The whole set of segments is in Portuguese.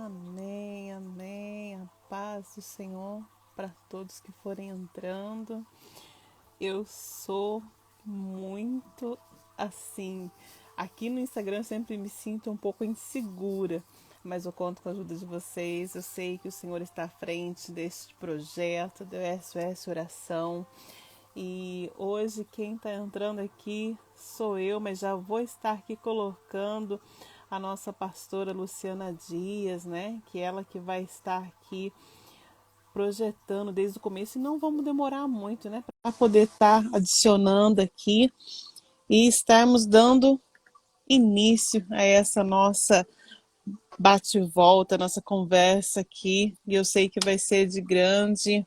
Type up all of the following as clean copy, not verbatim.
Amém, amém. A paz do Senhor para todos que forem entrando. Eu sou muito assim. Aqui no Instagram eu sempre me sinto um pouco insegura, mas eu conto com a ajuda de vocês. Eu sei que o Senhor está à frente deste projeto, do SOS Oração. E hoje quem está entrando aqui sou eu, mas já vou estar aqui colocando a nossa pastora Luciana Dias, né? Que ela que vai estar aqui projetando desde o começo e não vamos demorar muito, né? Para poder estar adicionando aqui e estarmos dando início a essa nossa bate-volta, nossa conversa aqui. E eu sei que vai ser de grande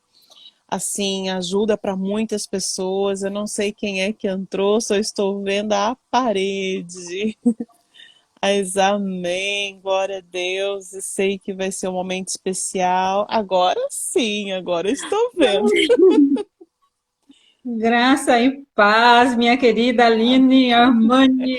assim, ajuda para muitas pessoas. Eu não sei quem é que entrou, só estou vendo a parede. Mas amém, glória a Deus. Eu sei que vai ser um momento especial. Agora sim, agora estou vendo. Graça e paz, minha querida Aline Armani.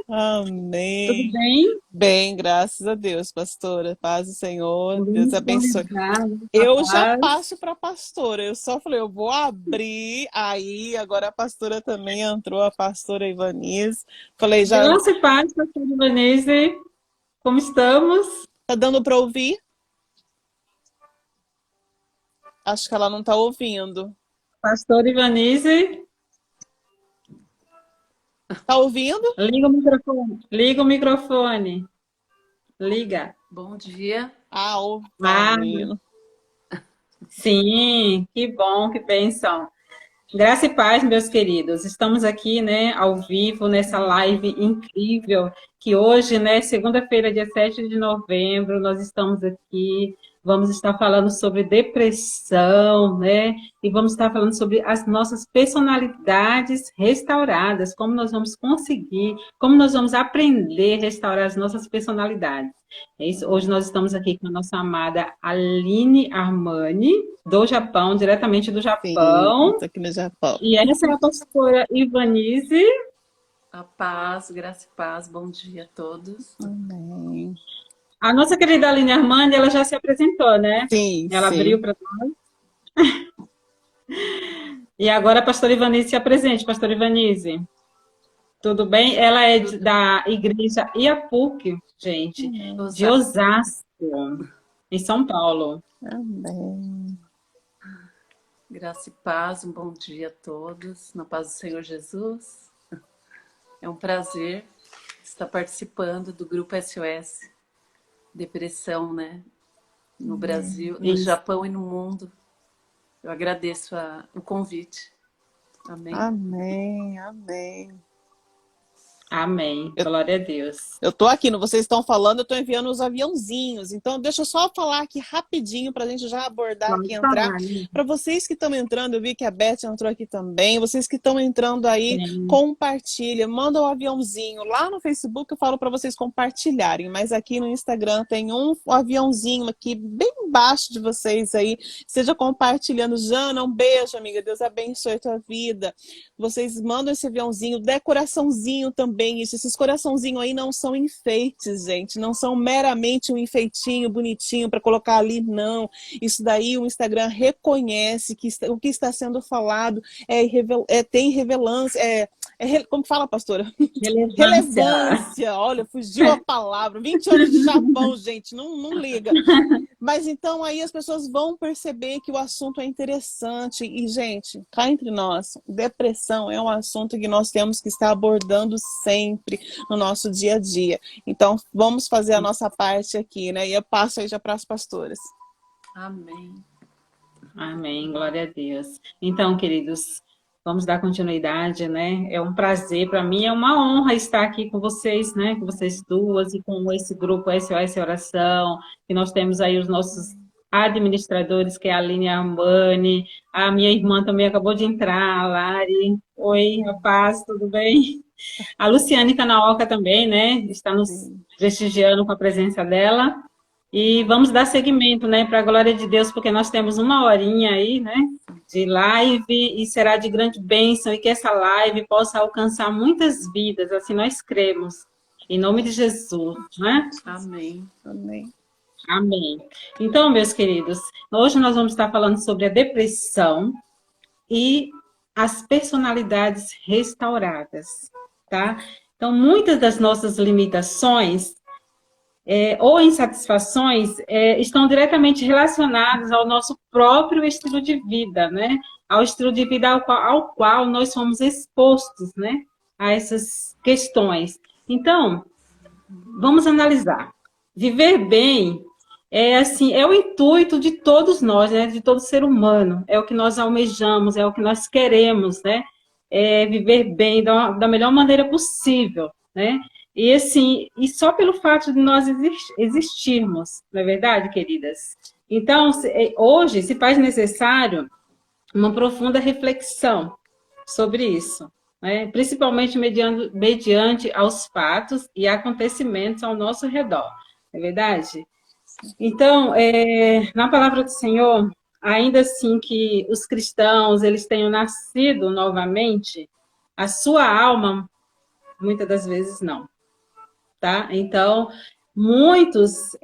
Tudo Amém. bem? Bem, graças a Deus, pastora. Paz do Senhor. Deus Muito abençoe. obrigada, Eu já paz. passo para a pastora. Eu só falei, eu vou abrir. Aí, agora a pastora também entrou, a pastora Ivanise. Falei, já Graça e paz, pastora Ivanese. Como estamos? tá dando para ouvir? Acho que ela não tá ouvindo. Pastora Ivanese, Tá ouvindo? liga o microfone. Liga o microfone. Liga. Bom dia. Ah, tá Ah, ouvindo. sim, que bom, que bênção. Graça e paz, meus queridos. Estamos aqui, né, ao vivo, nessa live incrível, que hoje, né, segunda-feira, dia 7 de novembro, nós estamos aqui, vamos estar falando sobre depressão, né, e vamos estar falando sobre as nossas personalidades restauradas, como nós vamos conseguir, como nós vamos aprender a restaurar as nossas personalidades. É isso. Hoje nós estamos aqui com a nossa amada Aline Armani, do Japão, diretamente do Sim, Japão. tô aqui no Japão. E essa é a pastora Ivanise. A paz, graça e paz. Bom dia a todos. Amém. A nossa querida Aline Armani, ela já se apresentou, né? Sim, Ela abriu sim. para nós. E agora a pastora Ivanise se apresente. Pastora Ivanise, tudo bem? Ela é da igreja Iapuc, gente, de Osasco. Osasco, em São Paulo. Amém. Graça e paz. Um bom dia a todos. Na paz do Senhor Jesus. É um prazer estar participando do grupo SOS Depressão, né? No Brasil, no Isso. Japão e no mundo. Eu agradeço o convite. Amém. Amém, amém. Amém. Glória a Deus. Eu tô aqui, vocês estão falando, eu tô enviando os aviãozinhos. Então, deixa eu só falar aqui rapidinho pra gente já abordar aqui, Vamos entrar. falar, né? Para vocês que estão entrando, eu vi que a Beth entrou aqui também. Vocês que estão entrando aí, Sim. compartilha, manda um aviãozinho. Lá no Facebook eu falo para vocês compartilharem, mas aqui no Instagram tem um aviãozinho aqui bem embaixo de vocês aí. Seja compartilhando. Jana, um beijo, amiga. Deus abençoe a tua vida. Vocês mandam esse aviãozinho, decoraçãozinho também. Esses coraçãozinhos aí não são enfeites, gente. Não são meramente um enfeitinho bonitinho para colocar ali, não. Isso daí o Instagram reconhece que o que está sendo falado tem relevância. Como fala, pastora? Relevância. Relevância. Olha, fugiu a palavra. 20 anos de Japão, gente. Não liga. Mas então aí as pessoas vão perceber que o assunto é interessante. E, gente, cá entre nós, depressão é um assunto que nós temos que estar abordando sempre no nosso dia a dia. Então, vamos fazer a nossa parte aqui, né? E eu passo aí já para as pastoras. Amém. Amém, glória a Deus. Então, queridos, vamos dar continuidade, né? É um prazer, para mim é uma honra estar aqui com vocês, né? Com vocês duas e com esse grupo SOS Oração, que nós temos aí os nossos administradores, que é a Aline Armani, a minha irmã também acabou de entrar, a Lari. Oi, a paz, tudo bem? A Luciane Canaoca também, né? Está nos prestigiando com a presença dela. E vamos dar seguimento, né, para a glória de Deus, porque nós temos uma horinha aí, né, de live, e será de grande bênção, e que essa live possa alcançar muitas vidas, assim nós cremos. Em nome de Jesus, né? Amém. Amém. Amém. Então, meus queridos, hoje nós vamos estar falando sobre a depressão e as personalidades restauradas, tá? Então, muitas das nossas limitações ou insatisfações estão diretamente relacionadas ao nosso próprio estilo de vida, né? Ao estilo de vida ao qual nós somos expostos, né? A essas questões. Então, vamos analisar. Viver bem é o intuito de todos nós, né? De todo ser humano. É o que nós almejamos, é o que nós queremos, né? Viver bem da melhor maneira possível, né? E assim, e só pelo fato de nós existirmos, não é verdade, queridas? Então, hoje se faz necessário uma profunda reflexão sobre isso, né? Principalmente mediante aos fatos e acontecimentos ao nosso redor, não é verdade? Então, na palavra do Senhor, ainda assim que os cristãos eles tenham nascido novamente, a sua alma, muitas das vezes, não. Tá? Então, muitos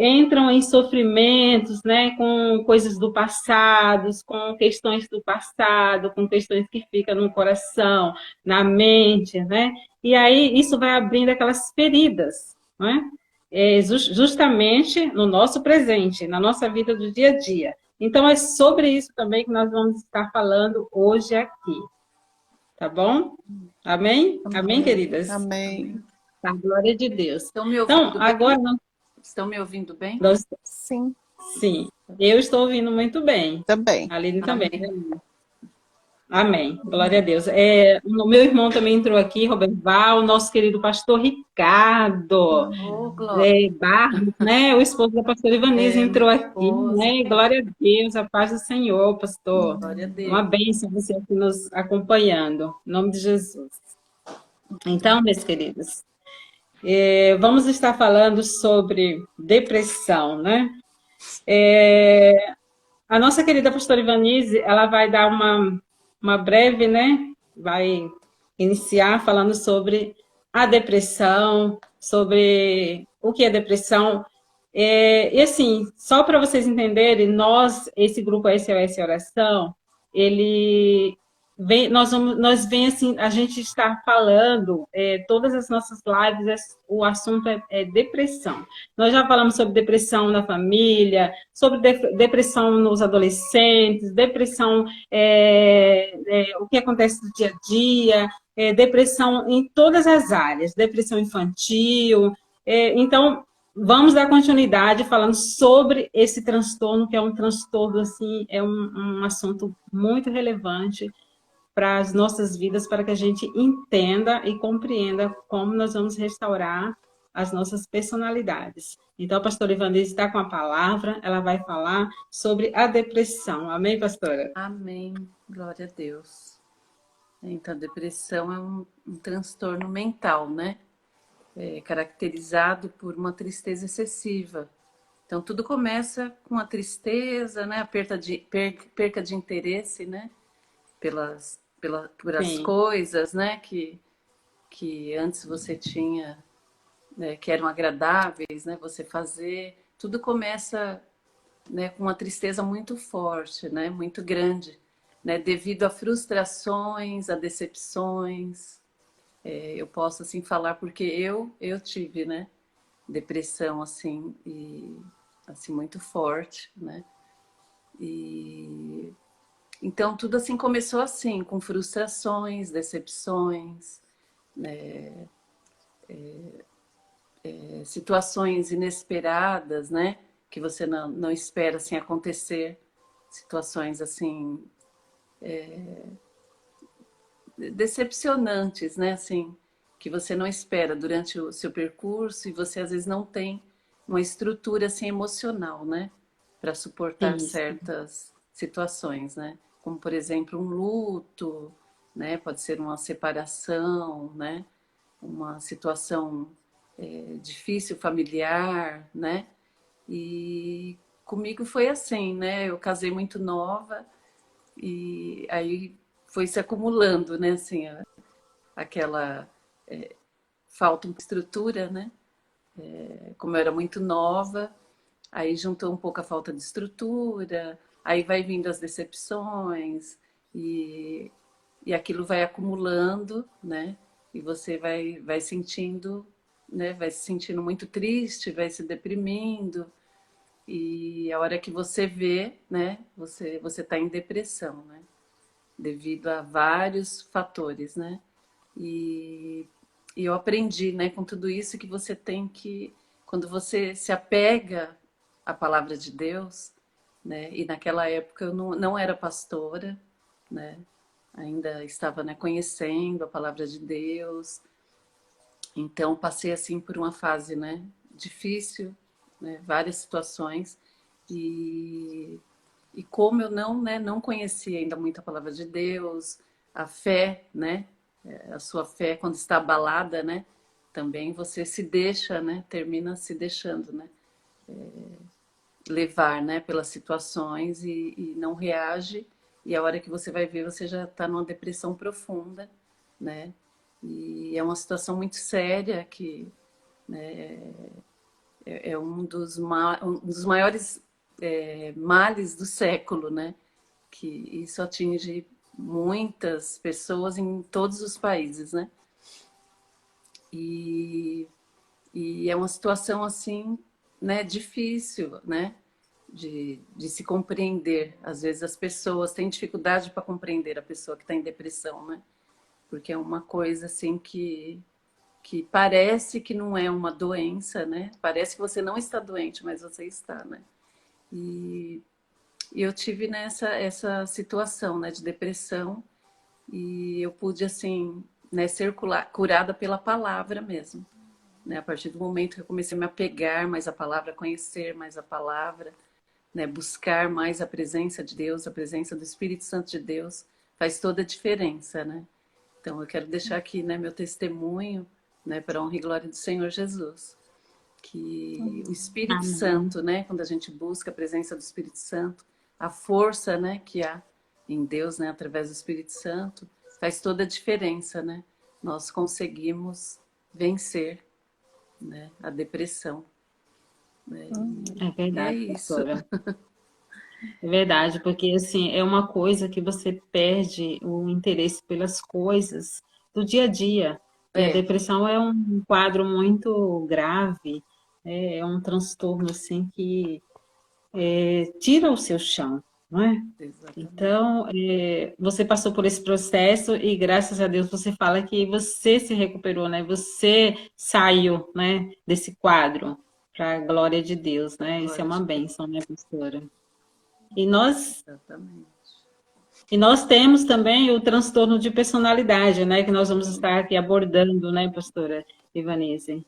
entram em sofrimentos, né, com coisas do passado, com questões do passado, com questões que ficam no coração, na mente, né? E aí isso vai abrindo aquelas feridas, né? Justamente no nosso presente, na nossa vida do dia a dia. Então, é sobre isso também que nós vamos estar falando hoje aqui. Tá bom? Amém? Amém, queridas? Amém. A glória de Deus. Estão me ouvindo Então, bem? agora Estão me ouvindo bem? Sim, sim, eu estou ouvindo muito bem. também. A Aline também. Amém. Amém. Glória a Deus. O meu irmão também entrou aqui, Robert Val, o nosso querido pastor Ricardo Oh, glória. Barros, né? O esposo da pastora Ivanise entrou aqui, Esposa. né? Glória a Deus, a paz do Senhor, pastor. Glória a Deus. Uma bênção você aqui nos acompanhando. Em nome de Jesus. Então, meus queridos, vamos estar falando sobre depressão, né? A nossa querida pastora Ivanise, ela vai dar uma breve, né? Vai iniciar falando sobre a depressão, sobre o que é depressão. E assim, só para vocês entenderem, esse grupo SOS Oração, ele vem, nós vem assim, a gente está falando, todas as nossas lives, o assunto é depressão. Nós já falamos sobre depressão na família, sobre depressão nos adolescentes, depressão, o que acontece no dia a dia, depressão em todas as áreas, depressão infantil. Então, vamos dar continuidade falando sobre esse transtorno, que é um transtorno, assim, é um assunto muito relevante para as nossas vidas, para que a gente entenda e compreenda como nós vamos restaurar as nossas personalidades. Então, a pastora Ivanese está com a palavra, ela vai falar sobre a depressão. Amém, pastora? Amém. Glória a Deus. Então, a depressão é um transtorno mental, né? Caracterizado por uma tristeza excessiva. Então, tudo começa com a tristeza, né? A perca de interesse, né? Por as coisas, né? Que antes você tinha, né? Que eram agradáveis, né? Você fazer. Tudo começa, né? Com uma tristeza muito forte, né? Muito grande, né? Devido a frustrações, a decepções. Eu posso assim falar porque eu tive, né? Depressão assim e assim muito forte, né? E então tudo assim começou assim, com frustrações, decepções, né? Situações inesperadas, né? Que você não espera assim acontecer, situações assim decepcionantes, né? Assim, que você não espera durante o seu percurso e você às vezes não tem uma estrutura assim emocional, né? Para suportar certas situações, né? Como por exemplo um luto, né? Pode ser uma separação, né? Uma situação difícil familiar, né? E comigo foi assim, né? Eu casei muito nova e aí foi se acumulando, né? Assim, aquela falta uma estrutura, né? Como eu era muito nova, aí juntou um pouco a falta de estrutura, aí vai vindo as decepções e aquilo vai acumulando, né? E você vai sentindo, né? Vai se sentindo muito triste, vai se deprimindo. E a hora que você vê, né? Você está em depressão, né? Devido a vários fatores, né? E eu aprendi, né, com tudo isso, que você tem que, quando você se apega à palavra de Deus, né? E naquela época eu não era pastora, né? Ainda estava, né, conhecendo a palavra de Deus. Então passei assim por uma fase, né, difícil, né, várias situações e como eu não conhecia ainda muito a palavra de Deus, a fé, né, a sua fé quando está abalada, né, também você se deixa, né, termina se deixando, né, levar, né, pelas situações e não reage. E a hora que você vai ver, você já está numa depressão profunda, né? E é uma situação muito séria que, né, é um um dos maiores males do século, né? Que isso atinge muitas pessoas em todos os países, né? E, e é uma situação assim, né, difícil, né? De se compreender. Às vezes as pessoas têm dificuldade para compreender a pessoa que está em depressão, né? Porque é uma coisa assim que parece que não é uma doença, né? Parece que você não está doente, mas você está, né? E, e eu tive essa situação, né, de depressão e eu pude assim, né, ser curada pela palavra mesmo, né? A partir do momento que eu comecei a me apegar mais à palavra, conhecer mais a palavra, né, buscar mais a presença de Deus, a presença do Espírito Santo de Deus, faz toda a diferença, né? Então eu quero deixar aqui, né, meu testemunho, né, para a honra e glória do Senhor Jesus, que o Espírito Amém. Santo, né, quando a gente busca a presença do Espírito Santo, a força, né, que há em Deus, né, através do Espírito Santo, faz toda a diferença, né? Nós conseguimos vencer, né, a depressão, né? É E é verdade, isso. pastora. É verdade, porque assim, é uma coisa que você perde o interesse pelas coisas do dia a dia. E a É, depressão é um quadro muito grave, é um transtorno assim que tira o seu chão, não é? exatamente. Então, você passou por esse processo e graças a Deus você fala que você se recuperou, né? Você saiu, né, desse quadro para a glória de Deus, né? Isso é Glória uma de Deus. bênção, né, pastora? E nós Exatamente. E nós temos também o transtorno de personalidade, né, que nós vamos estar aqui abordando, né, pastora Ivanese?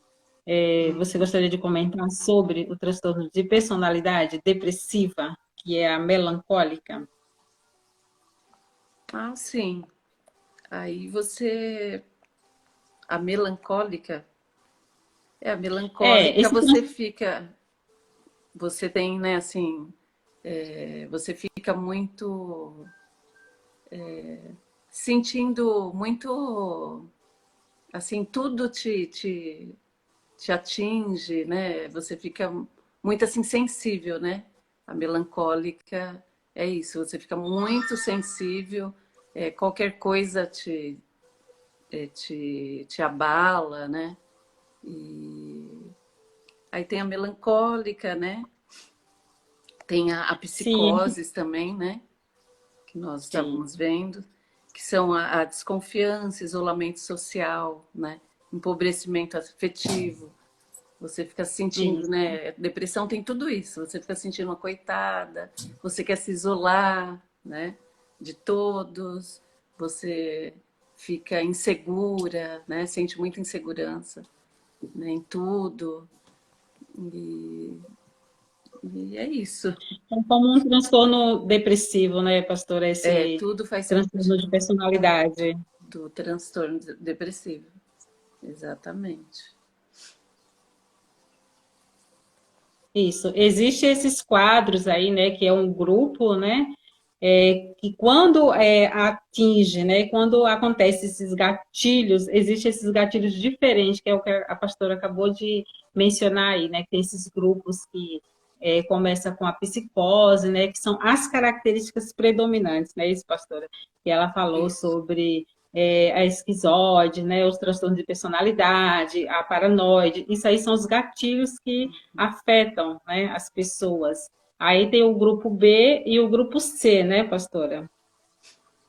Você Uhum. gostaria de comentar sobre o transtorno de personalidade depressiva, que é a melancólica? Ah, sim. Aí você. A melancólica. A melancólica Esse você fica. Você tem, né, assim. Você fica muito. Sentindo muito. Assim, tudo te atinge, né? Você fica muito assim sensível, né? A melancólica é isso, você fica muito sensível, qualquer coisa te abala, né? E aí tem a melancólica, né? Tem a sim, psicose também, né? Que nós sim, estávamos vendo, que são a desconfiança, isolamento social, né? Empobrecimento afetivo. Você fica se sentindo, isso. né? Depressão tem tudo isso. Você fica se sentindo uma coitada, você quer se isolar, né? De todos, você fica insegura, né? Sente muita insegurança, né? Em tudo. E, e é isso. É como um transtorno depressivo, né, pastora? Esse Tudo faz parte transtorno de personalidade. do transtorno depressivo. Exatamente. Isso. Existem esses quadros aí, né, que é um grupo, né, que quando atinge, né, quando acontece esses gatilhos, existem esses gatilhos diferentes, que é o que a pastora acabou de mencionar aí, né, que tem esses grupos que começa com a psicose, né, que são as características predominantes, né, isso, pastora, que ela falou Isso. sobre a esquizoide, né, os transtornos de personalidade, a paranoide, isso aí são os gatilhos que afetam, né, as pessoas. Aí tem o grupo B e o grupo C, né, pastora?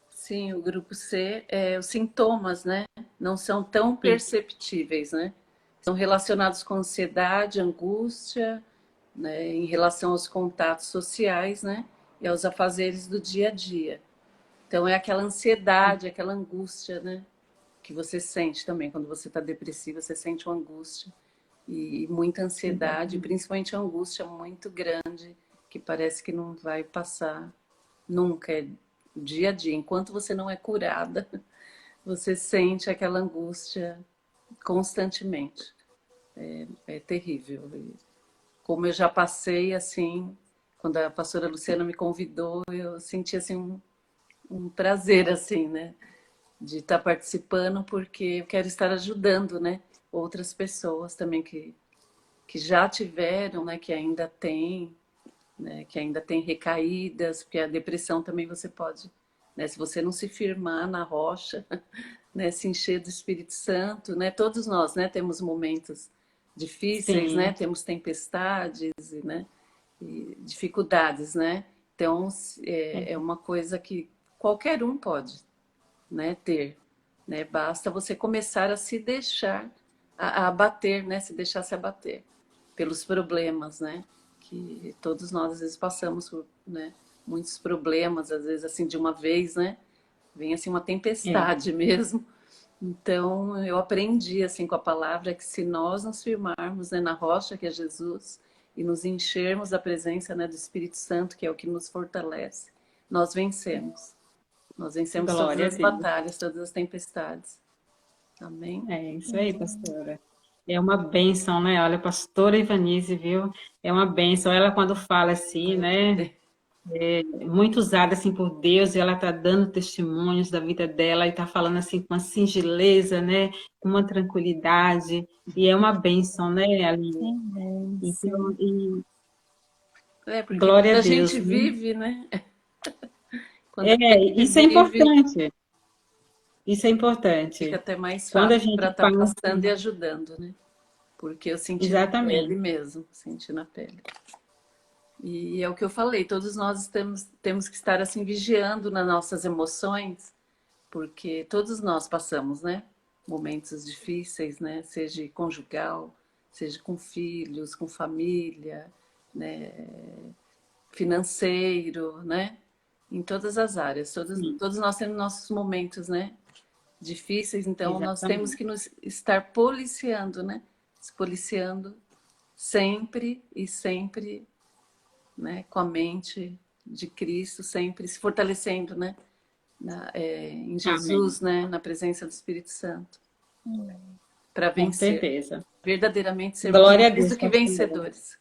Sim, o grupo C, os sintomas, né, não são tão Sim. perceptíveis, né? São relacionados com ansiedade, angústia, né, em relação aos contatos sociais, né, e aos afazeres do dia a dia. Então é aquela ansiedade, aquela angústia, né, que você sente também quando você está depressiva, você sente uma angústia e muita ansiedade, principalmente a angústia muito grande, que parece que não vai passar nunca, é dia a dia. Enquanto você não é curada, você sente aquela angústia constantemente. É terrível. E como eu já passei, assim, quando a pastora Luciana me convidou, eu senti assim um prazer, assim, né, de estar participando, porque eu quero estar ajudando, né, outras pessoas também que já tiveram, né, que ainda tem, né, que ainda tem recaídas, porque a depressão também você pode, né, se você não se firmar na rocha, né, se encher do Espírito Santo, né, todos nós, né, temos momentos difíceis, né, Sim, temos tempestades, né, e dificuldades, né, então é uma coisa que qualquer um pode, né, ter, né, basta você começar a se deixar a abater, né, se deixar se abater pelos problemas, né, que todos nós às vezes passamos por, né, muitos problemas, às vezes assim de uma vez, né, vem assim uma é. tempestade mesmo. Então eu aprendi assim com a palavra que se nós nos firmarmos, né, na rocha que é Jesus e nos enchermos da presença, né, do Espírito Santo, que é o que nos fortalece, nós vencemos. Nós vencemos todas Glória a as Deus. batalhas, todas as tempestades. Amém? É isso aí, pastora. É uma bênção, né? Olha, a pastora Ivanise, viu? É uma bênção. Ela, quando fala assim, Glória a né? Deus. Muito usada assim por Deus, e ela está dando testemunhos da vida dela e está falando assim com uma singeleza, né? Com uma tranquilidade. E é uma bênção, né, Aline? Amém, Então, sim. e Porque glória quando a a Deus, gente viu? vive, né? Quando a gente Isso é vive, importante. Isso é fica importante. até mais Quando a fácil gente para estar passa, passando e ajudando, né? Porque eu senti na pele exatamente. mesmo, senti na pele. E é o que eu falei, todos nós temos que estar assim vigiando nas nossas emoções, porque todos nós passamos, né? Momentos difíceis, né? Seja conjugal, seja com filhos, com família, né? Financeiro, né? Em todas as áreas. Sim, Todos nós temos nossos momentos, né? Difíceis, então nós temos exatamente. que nos estar policiando, né? Se policiando sempre e sempre, né? Com a mente de Cristo, sempre se fortalecendo, né? Em Amém. Jesus, né? Na presença do Espírito Santo, para Com vencer. certeza. Verdadeiramente sermos Glória a mais do Deus, que pastora. vencedores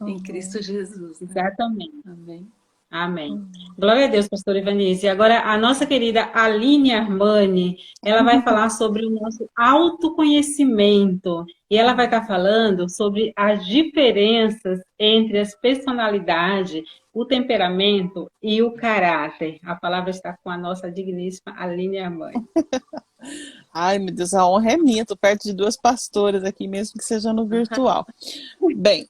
em Cristo Amém. Jesus, né? Exatamente. Amém. Amém. Glória a Deus, pastora Ivanise. Agora, a nossa querida Aline Armani, ela vai falar sobre o nosso autoconhecimento. E ela vai estar falando sobre as diferenças entre as personalidades, o temperamento e o caráter. A palavra está com a nossa digníssima Aline Armani. Ai, meu Deus, a honra é minha. Tô perto de duas pastoras aqui, mesmo que seja no virtual. Bem,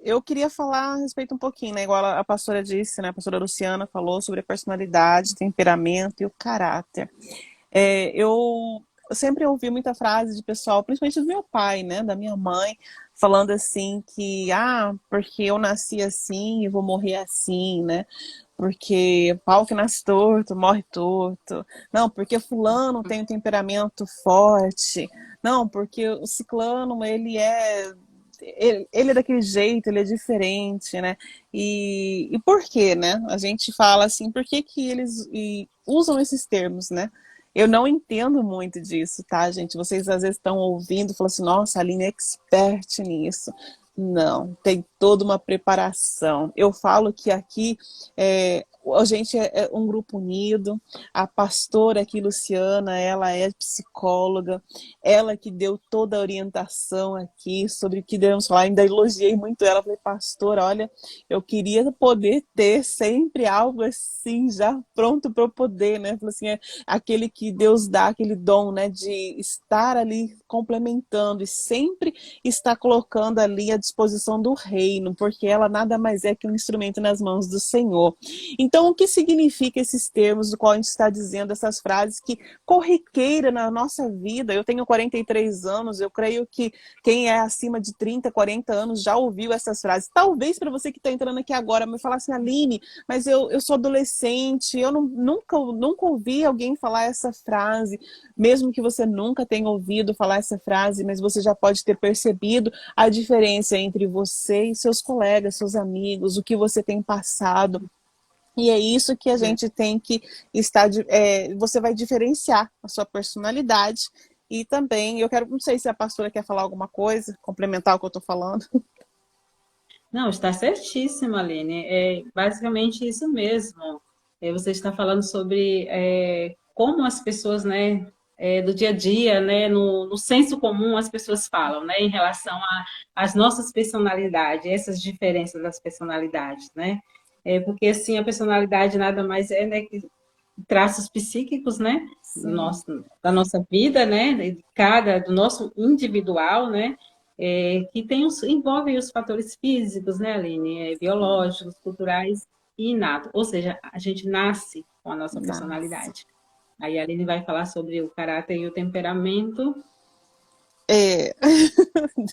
eu queria falar a respeito um pouquinho, né? Igual a pastora disse, né? A pastora Luciana falou sobre a personalidade, temperamento e o caráter. Eu sempre ouvi muita frase de pessoal, principalmente do meu pai, né? Da minha mãe, falando assim que, porque eu nasci assim e vou morrer assim, né? Porque pau que nasce torto, morre torto. Não, porque fulano tem um temperamento forte. Não, porque o ciclano, ele é daquele jeito, ele é diferente, né? E por quê, né? A gente fala assim, por que que eles usam esses termos, né? Eu não entendo muito disso, tá, gente? Vocês às vezes estão ouvindo e falam assim, nossa, a Aline é expert nisso. Não, tem toda uma preparação. Eu falo que aqui a gente é um grupo unido. A pastora aqui, Luciana, ela é psicóloga, ela que deu toda a orientação aqui sobre o que devemos falar. Ainda elogiei muito ela, falei, pastora, olha, eu queria poder ter sempre algo assim, já pronto para eu poder, né? Falei assim, é aquele que Deus dá, aquele dom, né, de estar ali complementando e sempre está colocando ali à disposição do reino, porque ela nada mais é que um instrumento nas mãos do Senhor. Então, o que significa esses termos do qual a gente está dizendo, essas frases que corriqueira na nossa vida? Eu tenho 43 anos, eu creio que quem é acima de 30, 40 anos já ouviu essas frases. Talvez para você que está entrando aqui agora, me falar assim, Aline, mas eu sou adolescente, eu nunca ouvi alguém falar essa frase, mesmo que você nunca tenha ouvido falar essa frase, mas você já pode ter percebido a diferença entre você e seus colegas, seus amigos, o que você tem passado. E é isso que a gente tem que estar. Você vai diferenciar a sua personalidade. E também, eu quero, não sei se a pastora quer falar alguma coisa, complementar o que eu estou falando. Não, está certíssima, Aline. É basicamente isso mesmo. Você está falando sobre como as pessoas, né, do dia a dia, né, no senso comum, as pessoas falam, né, em relação às nossas personalidades, essas diferenças das personalidades, né? Porque, assim, a personalidade nada mais é, né, que traços psíquicos, né, da nossa vida, né, do nosso individual, né, que envolvem os fatores físicos, né, Aline, biológicos, culturais e inatos. Ou seja, a gente nasce com a nossa personalidade. Aí a Aline vai falar sobre o caráter e o temperamento.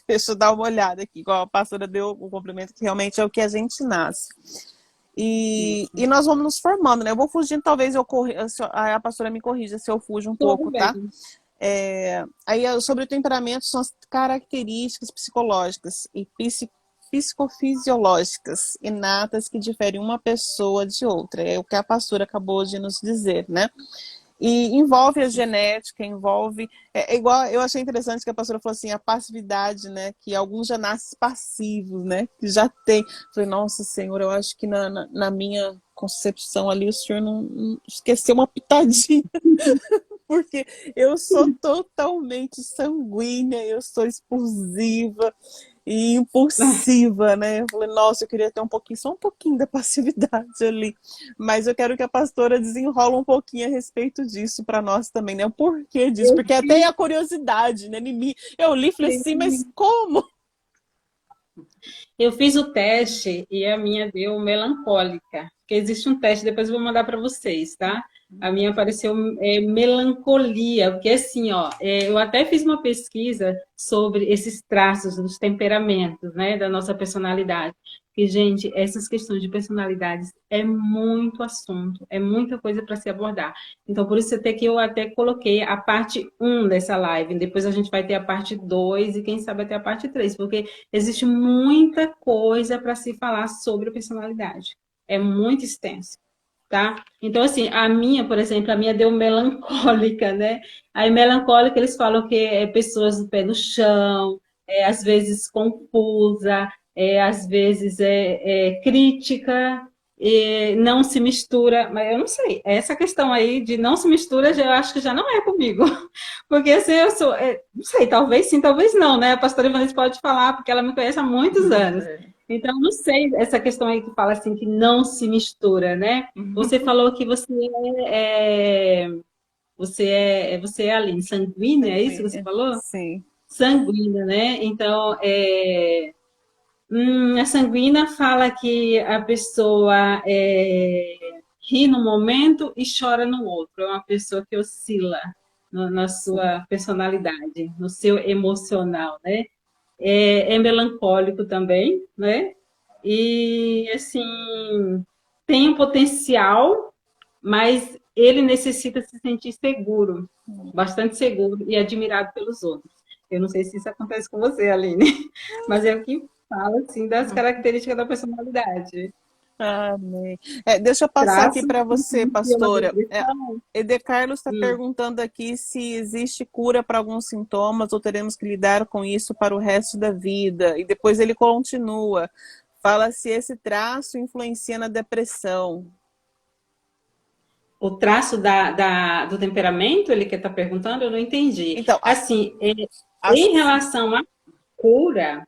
Deixa eu dar uma olhada aqui, igual a pastora deu o complemento, que realmente é o que a gente nasce. E nós vamos nos formando, né? Eu vou fugindo, talvez a pastora me corrija se eu fujo um pouco, tá? Aí sobre o temperamento são as características psicológicas e psicofisiológicas inatas que diferem uma pessoa de outra. É o que a pastora acabou de nos dizer, né? E envolve a genética, envolve... igual, eu achei interessante que a pastora falou assim, a passividade, né? Que alguns já nascem passivos, né? Que já tem. Falei, nossa Senhor, eu acho que na minha concepção ali o Senhor não esqueceu uma pitadinha. Porque eu sou totalmente sanguínea, eu sou explosiva e impulsiva, né? Eu falei, nossa, eu queria ter só um pouquinho da passividade ali. Mas eu quero que a pastora desenrola um pouquinho a respeito disso para nós também, né? O porquê disso, porque até a curiosidade, né? Eu li e falei assim, mas como? Eu fiz o teste e a minha deu melancólica. Porque existe um teste, depois eu vou mandar para vocês, tá? A minha apareceu melancolia, porque assim, ó, eu até fiz uma pesquisa sobre esses traços dos temperamentos, né, da nossa personalidade. Porque, gente, essas questões de personalidades é muito assunto, é muita coisa para se abordar. Então, por isso até que eu até coloquei a parte 1 dessa live, depois a gente vai ter a parte 2 e quem sabe até a parte 3, porque existe muita coisa para se falar sobre a personalidade. É muito extenso. Tá? Então, assim, a minha, por exemplo, a minha deu melancólica, né? Aí, melancólica, eles falam que é pessoas do pé no chão, às vezes confusa, às vezes crítica, não se mistura, mas eu não sei, essa questão aí de não se mistura, eu acho que já não é comigo, porque assim, eu sou, não sei, talvez sim, talvez não, né? A pastora Ivanese pode falar, porque ela me conhece há muitos anos. Então, não sei, essa questão aí que fala assim, que não se mistura, né? Você falou que você é Aline, sanguínea, é isso que você falou? Sim. Sanguínea, né? Então, a sanguínea fala que a pessoa ri no momento e chora no outro. É uma pessoa que oscila na sua personalidade, no seu emocional, né? É melancólico também, né? E, assim, tem um potencial, mas ele necessita se sentir seguro, bastante seguro e admirado pelos outros. Eu não sei se isso acontece com você, Aline, mas é o que fala, assim, das características da personalidade. Amém. Deixa eu passar aqui Traço para você, pela pastora. depressão. Ede Carlos está Hum. perguntando aqui se existe cura para alguns sintomas ou teremos que lidar com isso para o resto da vida. E depois ele continua. Fala se esse traço influencia na depressão. O traço do temperamento, ele que está perguntando, eu não entendi. Então, Assim, em relação à cura,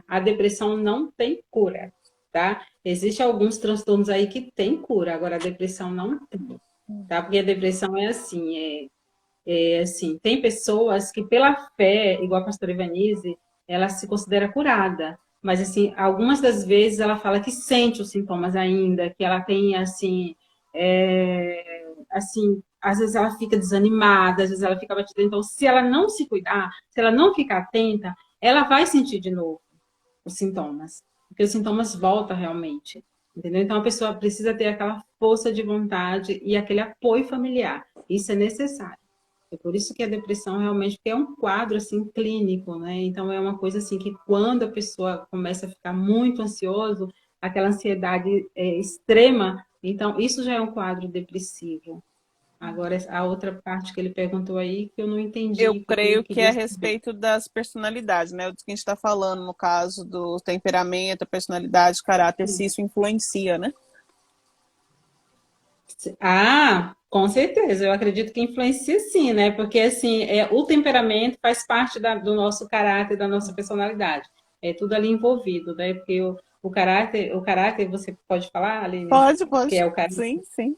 a depressão não tem cura, tá? Existem alguns transtornos aí que tem cura, agora a depressão não tem, tá? Porque a depressão é assim, tem pessoas que pela fé, igual a pastora Ivanise, ela se considera curada, mas assim, algumas das vezes ela fala que sente os sintomas ainda, que ela tem assim, às vezes ela fica desanimada, às vezes ela fica batida. Então, se ela não se cuidar, se ela não ficar atenta, ela vai sentir de novo os sintomas, porque os sintomas voltam realmente, entendeu? Então, a pessoa precisa ter aquela força de vontade e aquele apoio familiar. Isso é necessário. É por isso que a depressão realmente é um quadro assim clínico, né? Então é uma coisa assim que quando a pessoa começa a ficar muito ansioso, aquela ansiedade extrema, então isso já é um quadro depressivo. Agora a outra parte que ele perguntou aí que eu não entendi eu o que ele creio que é queria a saber. respeito das personalidades, né? Do que a gente está falando, no caso do temperamento, personalidade, caráter, se isso influencia, né? Ah, com certeza, eu acredito que influencia sim, né? Porque assim, o temperamento faz parte do nosso caráter, da nossa personalidade. É tudo ali envolvido, né? Porque o caráter, você pode falar, Aline, Pode, o que pode. é o caráter? Sim, sim.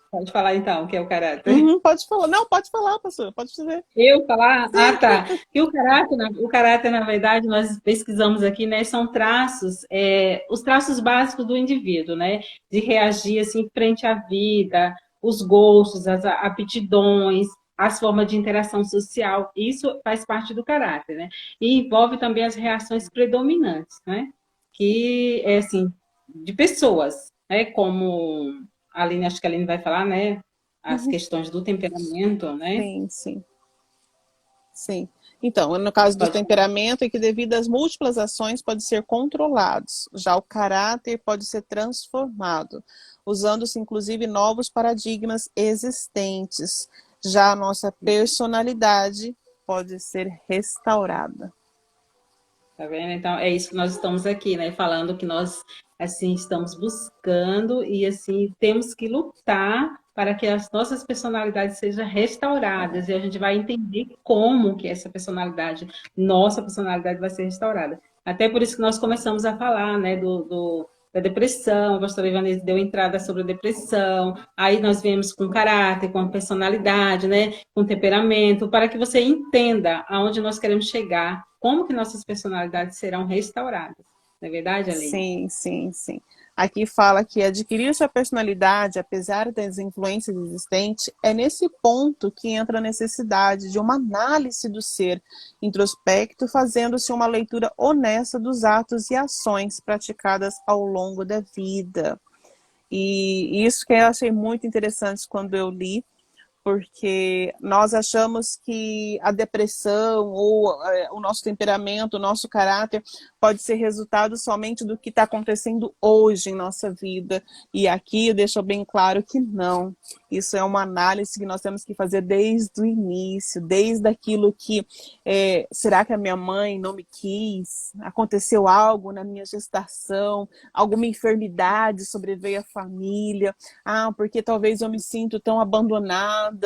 Pode falar então, o que é o caráter? Uhum, pode falar. Não, pode falar, pastor. Pode dizer. Eu falar? Ah, Sim. tá. E o caráter, na verdade, nós pesquisamos aqui, né? São traços, os traços básicos do indivíduo, né? De reagir assim frente à vida, os gostos, as aptidões, as formas de interação social. Isso faz parte do caráter, né? E envolve também as reações predominantes, né? Que é assim, de pessoas, né? Como a Aline, acho que a Aline vai falar, né? As Uhum. questões do temperamento, né? Sim, sim. Sim. Então, no caso do Pode. temperamento, é que devido às múltiplas ações pode ser controlados. Já o caráter pode ser transformado, usando-se inclusive novos paradigmas existentes. Já a nossa personalidade pode ser restaurada. Tá vendo? Então, é isso que nós estamos aqui, né? Falando que nós, assim, estamos buscando e, assim, temos que lutar para que as nossas personalidades sejam restauradas. E a gente vai entender como que essa personalidade, nossa personalidade, vai ser restaurada. Até por isso que nós começamos a falar, né, da depressão. A pastora Ivanese deu entrada sobre a depressão. Aí nós viemos com caráter, com a personalidade, né, com temperamento, para que você entenda aonde nós queremos chegar, como que nossas personalidades serão restauradas. Não é verdade, Aline? Sim, sim, sim. Aqui fala que adquirir sua personalidade, apesar das influências existentes, é nesse ponto que entra a necessidade de uma análise do ser introspecto, fazendo-se uma leitura honesta dos atos e ações praticadas ao longo da vida. E isso que eu achei muito interessante quando eu li, porque nós achamos que a depressão ou o nosso temperamento, o nosso caráter pode ser resultado somente do que está acontecendo hoje em nossa vida. E aqui eu deixo bem claro que não. Isso é uma análise que nós temos que fazer desde o início, desde aquilo que será que a minha mãe não me quis? Aconteceu algo na minha gestação? Alguma enfermidade sobreveio à família? Ah, porque talvez eu me sinto tão abandonada.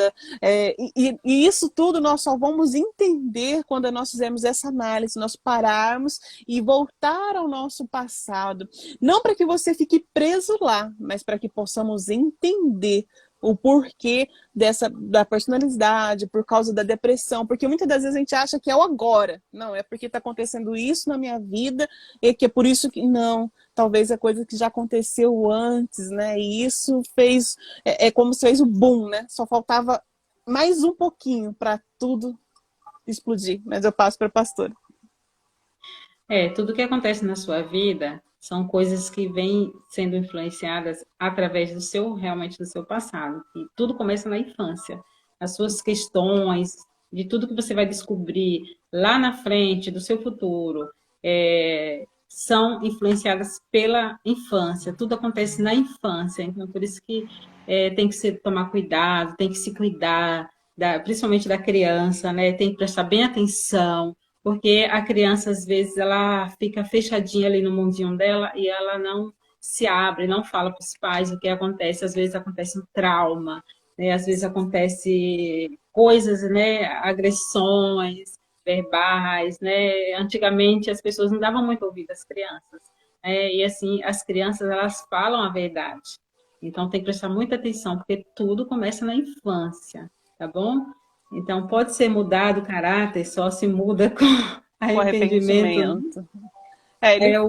E isso tudo nós só vamos entender quando nós fizermos essa análise, nós pararmos e voltar ao nosso passado. Não para que você fique preso lá, mas para que possamos entender o porquê da personalidade, por causa da depressão, porque muitas das vezes a gente acha que é o agora. Não, é porque está acontecendo isso na minha vida, e que é por isso que não. Talvez é coisa que já aconteceu antes, né? E isso fez, como se fez o boom, né? Só faltava mais um pouquinho para tudo explodir. Mas eu passo para a pastora. Tudo que acontece na sua vida são coisas que vêm sendo influenciadas através realmente do seu passado. E tudo começa na infância. As suas questões, de tudo que você vai descobrir lá na frente, do seu futuro, são influenciadas pela infância, tudo acontece na infância, então por isso que tem que tomar cuidado, tem que se cuidar, principalmente da criança, né? Tem que prestar bem atenção, porque a criança, às vezes, ela fica fechadinha ali no mundinho dela e ela não se abre, não fala para os pais o que acontece, às vezes acontece um trauma, né? Às vezes acontece coisas, né? Agressões verbais, né? Antigamente as pessoas não davam muito ouvido às crianças, né? E assim, as crianças, elas falam a verdade. Então tem que prestar muita atenção, porque tudo começa na infância, tá bom? Então pode ser mudado o caráter, só se muda com O arrependimento. arrependimento. Ele...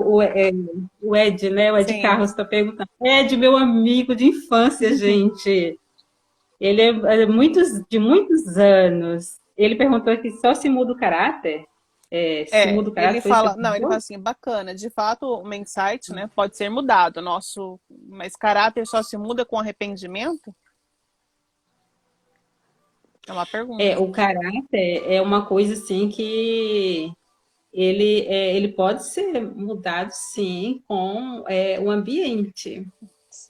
O Ed, né? O Ed Sim. Carlos está perguntando. Ed, meu amigo de infância, gente. Ele é de muitos anos. Ele perguntou que só se muda o caráter. Se muda o caráter. Ele fala, não, ele fala assim, bacana, de fato o mindset, né, pode ser mudado, mas caráter só se muda com arrependimento? É uma pergunta. O caráter é uma coisa assim que ele pode ser mudado, sim, com o ambiente,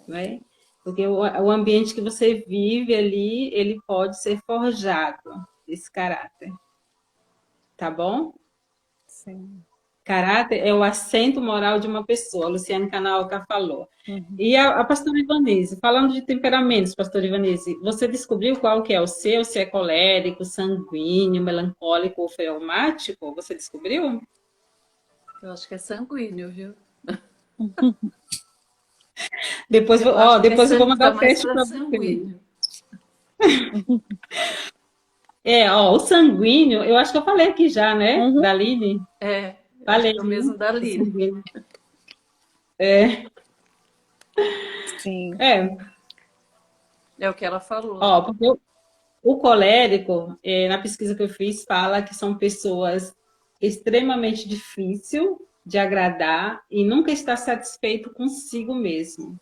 né? Porque o ambiente que você vive ali, ele pode ser forjado, esse caráter. Tá bom? Sim. Caráter é o assento moral de uma pessoa, a Luciane Canalca falou. E a pastora Ivanese, falando de temperamentos, pastora Ivanese, você descobriu qual que é o seu? Se é colérico, sanguíneo, melancólico ou fleumático? Você descobriu? Eu acho que é sanguíneo, viu? Depois eu vou mandar o teste para você. O sanguíneo, eu acho que eu falei aqui já, né? Da Aline. Falei. É o mesmo da Aline. Sim. É o que ela falou. Porque o colérico, na pesquisa que eu fiz, fala que são pessoas extremamente difíceis de agradar e nunca está satisfeito consigo mesmo.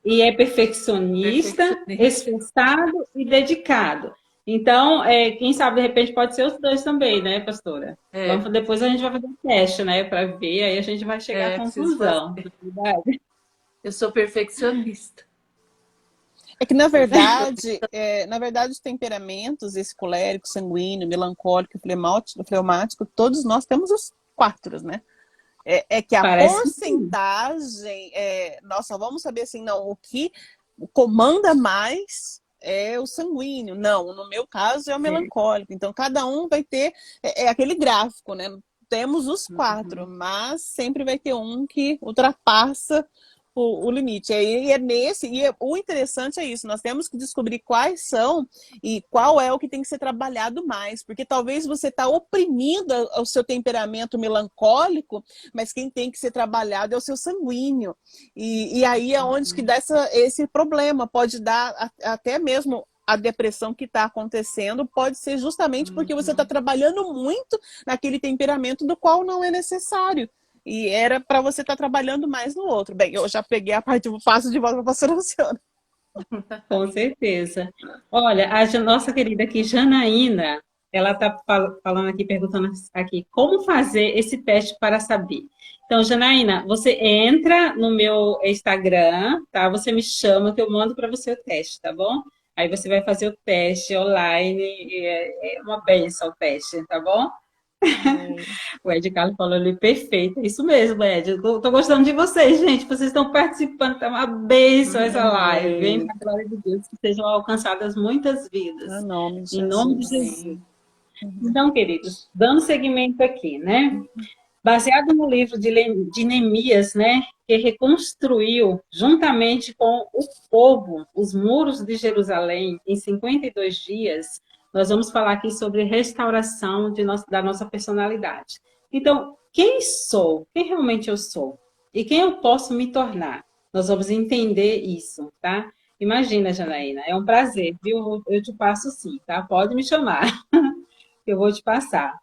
E é perfeccionista, esforçado e dedicado. Então, quem sabe, de repente, pode ser os dois também, né, pastora? Depois a gente vai fazer um teste, né, para ver, aí a gente vai chegar à conclusão. Eu sou perfeccionista. É que, na verdade, os temperamentos, esse colérico, sanguíneo, melancólico, fleumático, todos nós temos os 4, né? É que a porcentagem, nós só vamos saber assim, não, o que comanda mais é o sanguíneo. Não, no meu caso é o melancólico. Então, cada um vai ter aquele gráfico, né? Temos os 4, mas sempre vai ter um que ultrapassa o limite. O interessante é isso, nós temos que descobrir quais são e qual é o que tem que ser trabalhado mais, porque talvez você está oprimindo o seu temperamento melancólico, mas quem tem que ser trabalhado é o seu sanguíneo. E aí é onde que dá esse problema, pode dar até mesmo a depressão que está acontecendo, pode ser justamente porque você está trabalhando muito naquele temperamento do qual não é necessário. E era para você estar trabalhando mais no outro. Bem, eu já peguei a parte do passo de volta para a pastora Luciana. Com certeza. Olha, a nossa querida aqui, Janaína, ela está falando aqui, perguntando aqui, como fazer esse teste para saber? Então, Janaína, você entra no meu Instagram, tá? Você me chama que eu mando para você o teste, tá bom? Aí você vai fazer o teste online, é uma benção o teste, tá bom? O Ed Carlos falou ali, perfeito. É isso mesmo, Ed. Eu tô gostando de vocês, gente. Vocês estão participando, tá uma bênção essa live. Hein? Para a glória de Deus, que sejam alcançadas muitas vidas. Em nome de Jesus. Em nome de Jesus. Então, queridos, dando seguimento aqui, né? Baseado no livro de Neemias, né? Que reconstruiu, juntamente com o povo, os muros de Jerusalém em 52 dias, nós vamos falar aqui sobre restauração da nossa personalidade. Então, quem sou? Quem realmente eu sou? E quem eu posso me tornar? Nós vamos entender isso, tá? Imagina, Janaína, é um prazer, viu? Eu te passo sim, tá? Pode me chamar, eu vou te passar.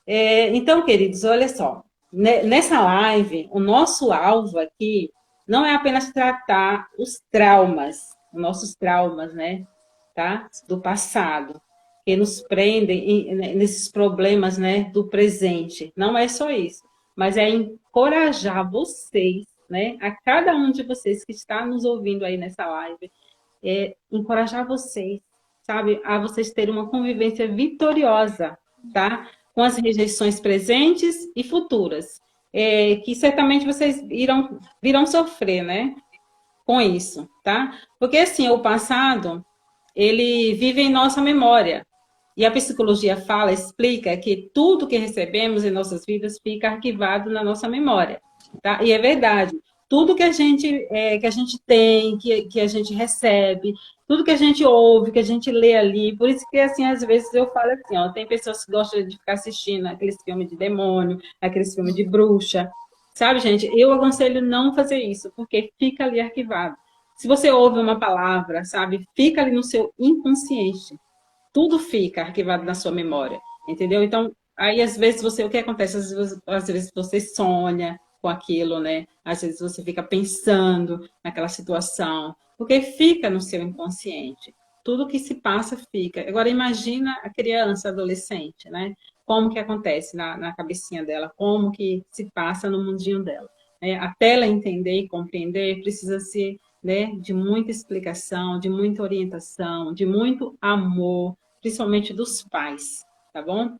Então, queridos, olha só. Nessa live, o nosso alvo aqui não é apenas tratar os nossos traumas, né? Tá? Do passado, que nos prendem nesses problemas, né, do presente. Não é só isso. mas é encorajar vocês, né? A cada um de vocês que está nos ouvindo aí nessa live, encorajar vocês, sabe, a vocês terem uma convivência vitoriosa, tá? Com as rejeições presentes e futuras, que certamente vocês virão sofrer, né? Com isso, tá? Porque assim, o passado, ele vive em nossa memória. E a psicologia fala, explica que tudo que recebemos em nossas vidas fica arquivado na nossa memória, tá? E é verdade. Tudo que a gente tem, que a gente recebe, tudo que a gente ouve, que a gente lê ali, por isso que, assim, às vezes eu falo assim, ó, tem pessoas que gostam de ficar assistindo aqueles filmes de demônio, aqueles filmes de bruxa, sabe, gente? Eu aconselho não fazer isso, porque fica ali arquivado. Se você ouve uma palavra, sabe, fica ali no seu inconsciente. Tudo fica arquivado na sua memória, entendeu? Então, aí às vezes o que acontece? Às vezes você sonha com aquilo, né? Às vezes você fica pensando naquela situação, porque fica no seu inconsciente. Tudo que se passa fica. Agora imagina a criança, adolescente, né? Como que acontece na cabecinha dela, como que se passa no mundinho dela. Né? Até ela entender e compreender, precisa ser, né, de muita explicação, de muita orientação, de muito amor, principalmente dos pais, tá bom?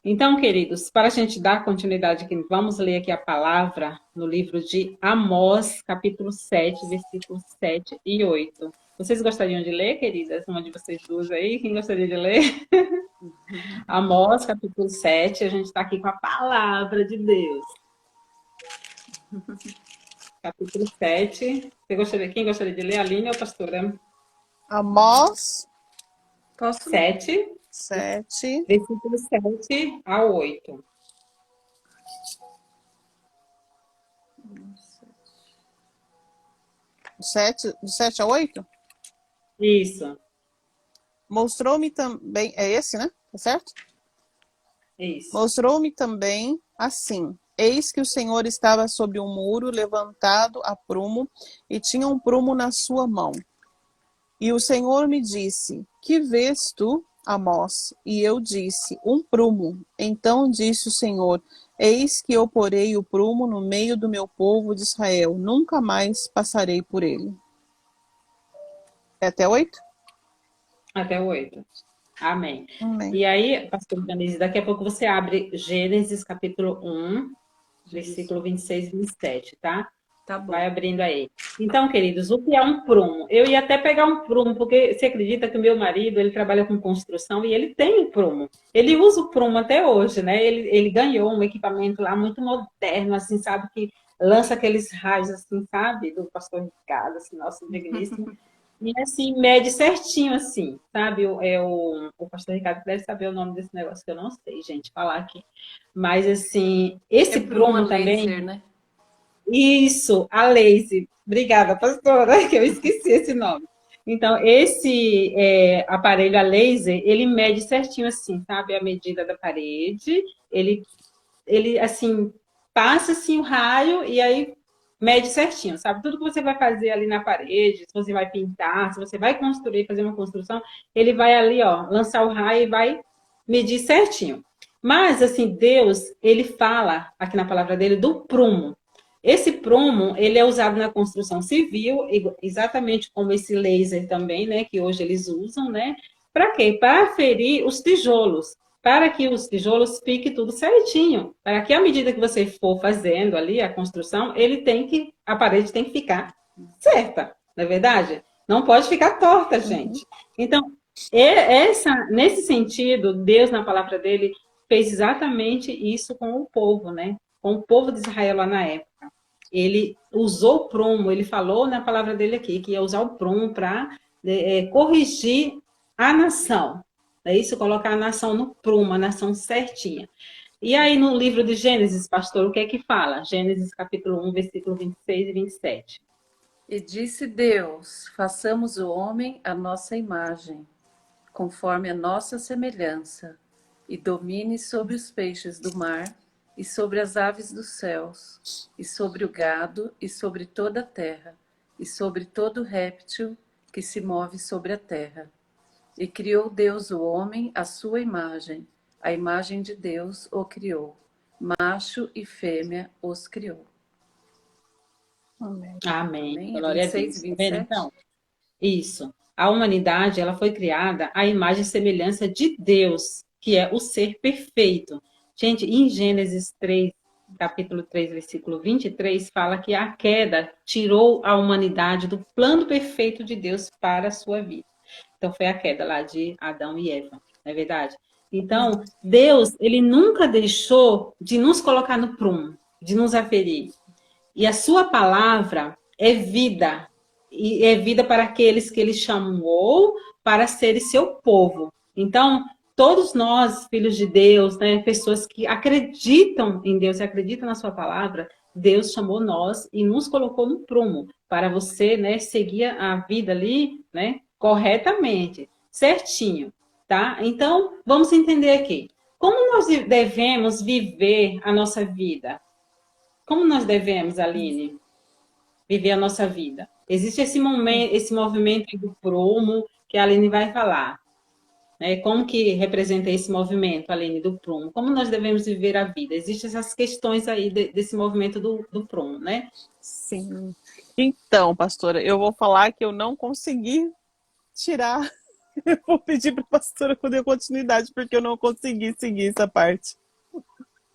Então, queridos, para a gente dar continuidade aqui, vamos ler aqui a palavra no livro de Amós, capítulo 7, versículos 7 e 8. Vocês gostariam de ler, queridas? Uma de vocês duas aí, quem gostaria de ler? Amós, capítulo 7, a gente está aqui com a palavra de Deus. Capítulo 7. Quem gostaria de ler, Aline ou a pastora? Amós Posso? 7, 7. versículo 7 a 8. Do 7 a 8? Isso, Mostrou-me também. É esse, né? Tá certo? isso. Mostrou-me também assim: eis que o Senhor estava sob um muro, levantado a prumo, e tinha um prumo na sua mão. E o Senhor me disse: que vês tu, Amós? E eu disse: um prumo. Então disse o Senhor: eis que eu porei o prumo no meio do meu povo de Israel, nunca mais passarei por ele. É até 8? Até o 8. Amém. Amém. E aí, pastor Denise, daqui a pouco você abre Gênesis capítulo 1, versículo 26 e 27, tá? Tá bom. Vai abrindo aí. Então, queridos, o que é um prumo? Eu ia até pegar um prumo, porque você acredita que o meu marido, ele trabalha com construção e ele tem um prumo. Ele usa o prumo até hoje, né? Ele ganhou um equipamento lá muito moderno, assim, sabe? Que lança aqueles raios, assim, sabe? Do pastor Ricardo, assim, nosso digníssimo. E assim, mede certinho, assim, sabe? O pastor Ricardo deve saber o nome desse negócio que eu não sei, gente, falar aqui. Mas, assim, esse prumo também. Laser, né? Isso, a laser. Obrigada, pastora, que eu esqueci esse nome. Então, esse aparelho a laser, ele mede certinho, assim, sabe? A medida da parede. Ele assim, passa assim, o raio e aí mede certinho, sabe? Tudo que você vai fazer ali na parede, se você vai pintar, se você vai construir, fazer uma construção, ele vai ali, ó, lançar o raio e vai medir certinho. Mas, assim, Deus, ele fala aqui na palavra dele do prumo. Esse prumo, ele é usado na construção civil, exatamente como esse laser também, né, que hoje eles usam, né? Para quê? Para aferir os tijolos, para que os tijolos fiquem tudo certinho, para que à medida que você for fazendo ali a construção, a parede tem que ficar certa, não é verdade? Não pode ficar torta, gente. Então, nesse sentido, Deus, na palavra dele, fez exatamente isso com o povo, né? Com o povo de Israel lá na época. Ele usou o prumo, ele falou na palavra dele aqui, que ia usar o prumo para corrigir a nação. É isso, colocar a nação no prumo, a nação certinha. E aí, no livro de Gênesis, pastor, o que é que fala? Gênesis capítulo 1, versículo 26 e 27. E disse Deus: façamos o homem à nossa imagem, conforme a nossa semelhança, e domine sobre os peixes do mar, e sobre as aves dos céus, e sobre o gado, e sobre toda a terra, e sobre todo réptil que se move sobre a terra. E criou Deus o homem à sua imagem, a imagem de Deus o criou. macho e fêmea os criou. Amém. Amém. Amém? Glória a 26 Deus. e Tá vendo, 27? então? Isso. A humanidade, ela foi criada à imagem e semelhança de Deus, que é o ser perfeito. Gente, em Gênesis 3, capítulo 3, versículo 23, fala que a queda tirou a humanidade do plano perfeito de Deus para a sua vida. Então, foi a queda lá de Adão e Eva, não é verdade? Então, Deus, ele nunca deixou de nos colocar no prumo, de nos aferir. E a sua palavra é vida, e é vida para aqueles que ele chamou para serem seu povo. Então, todos nós, filhos de Deus, né, pessoas que acreditam em Deus e acreditam na sua palavra, Deus chamou nós e nos colocou no prumo para você, né, seguir a vida ali, né, corretamente, certinho, tá? Então, vamos entender aqui. Como nós devemos viver a nossa vida? Como nós devemos, Aline, viver a nossa vida? Existe esse momento, esse movimento do prumo que a Aline vai falar. Né? Como que representa esse movimento, Aline, do prumo? Como nós devemos viver a vida? Existem essas questões aí desse movimento do prumo, né? Sim. Então, pastora, eu vou falar que eu não consegui tirar. Eu vou pedir para a pastora poder continuidade, porque eu não consegui seguir essa parte.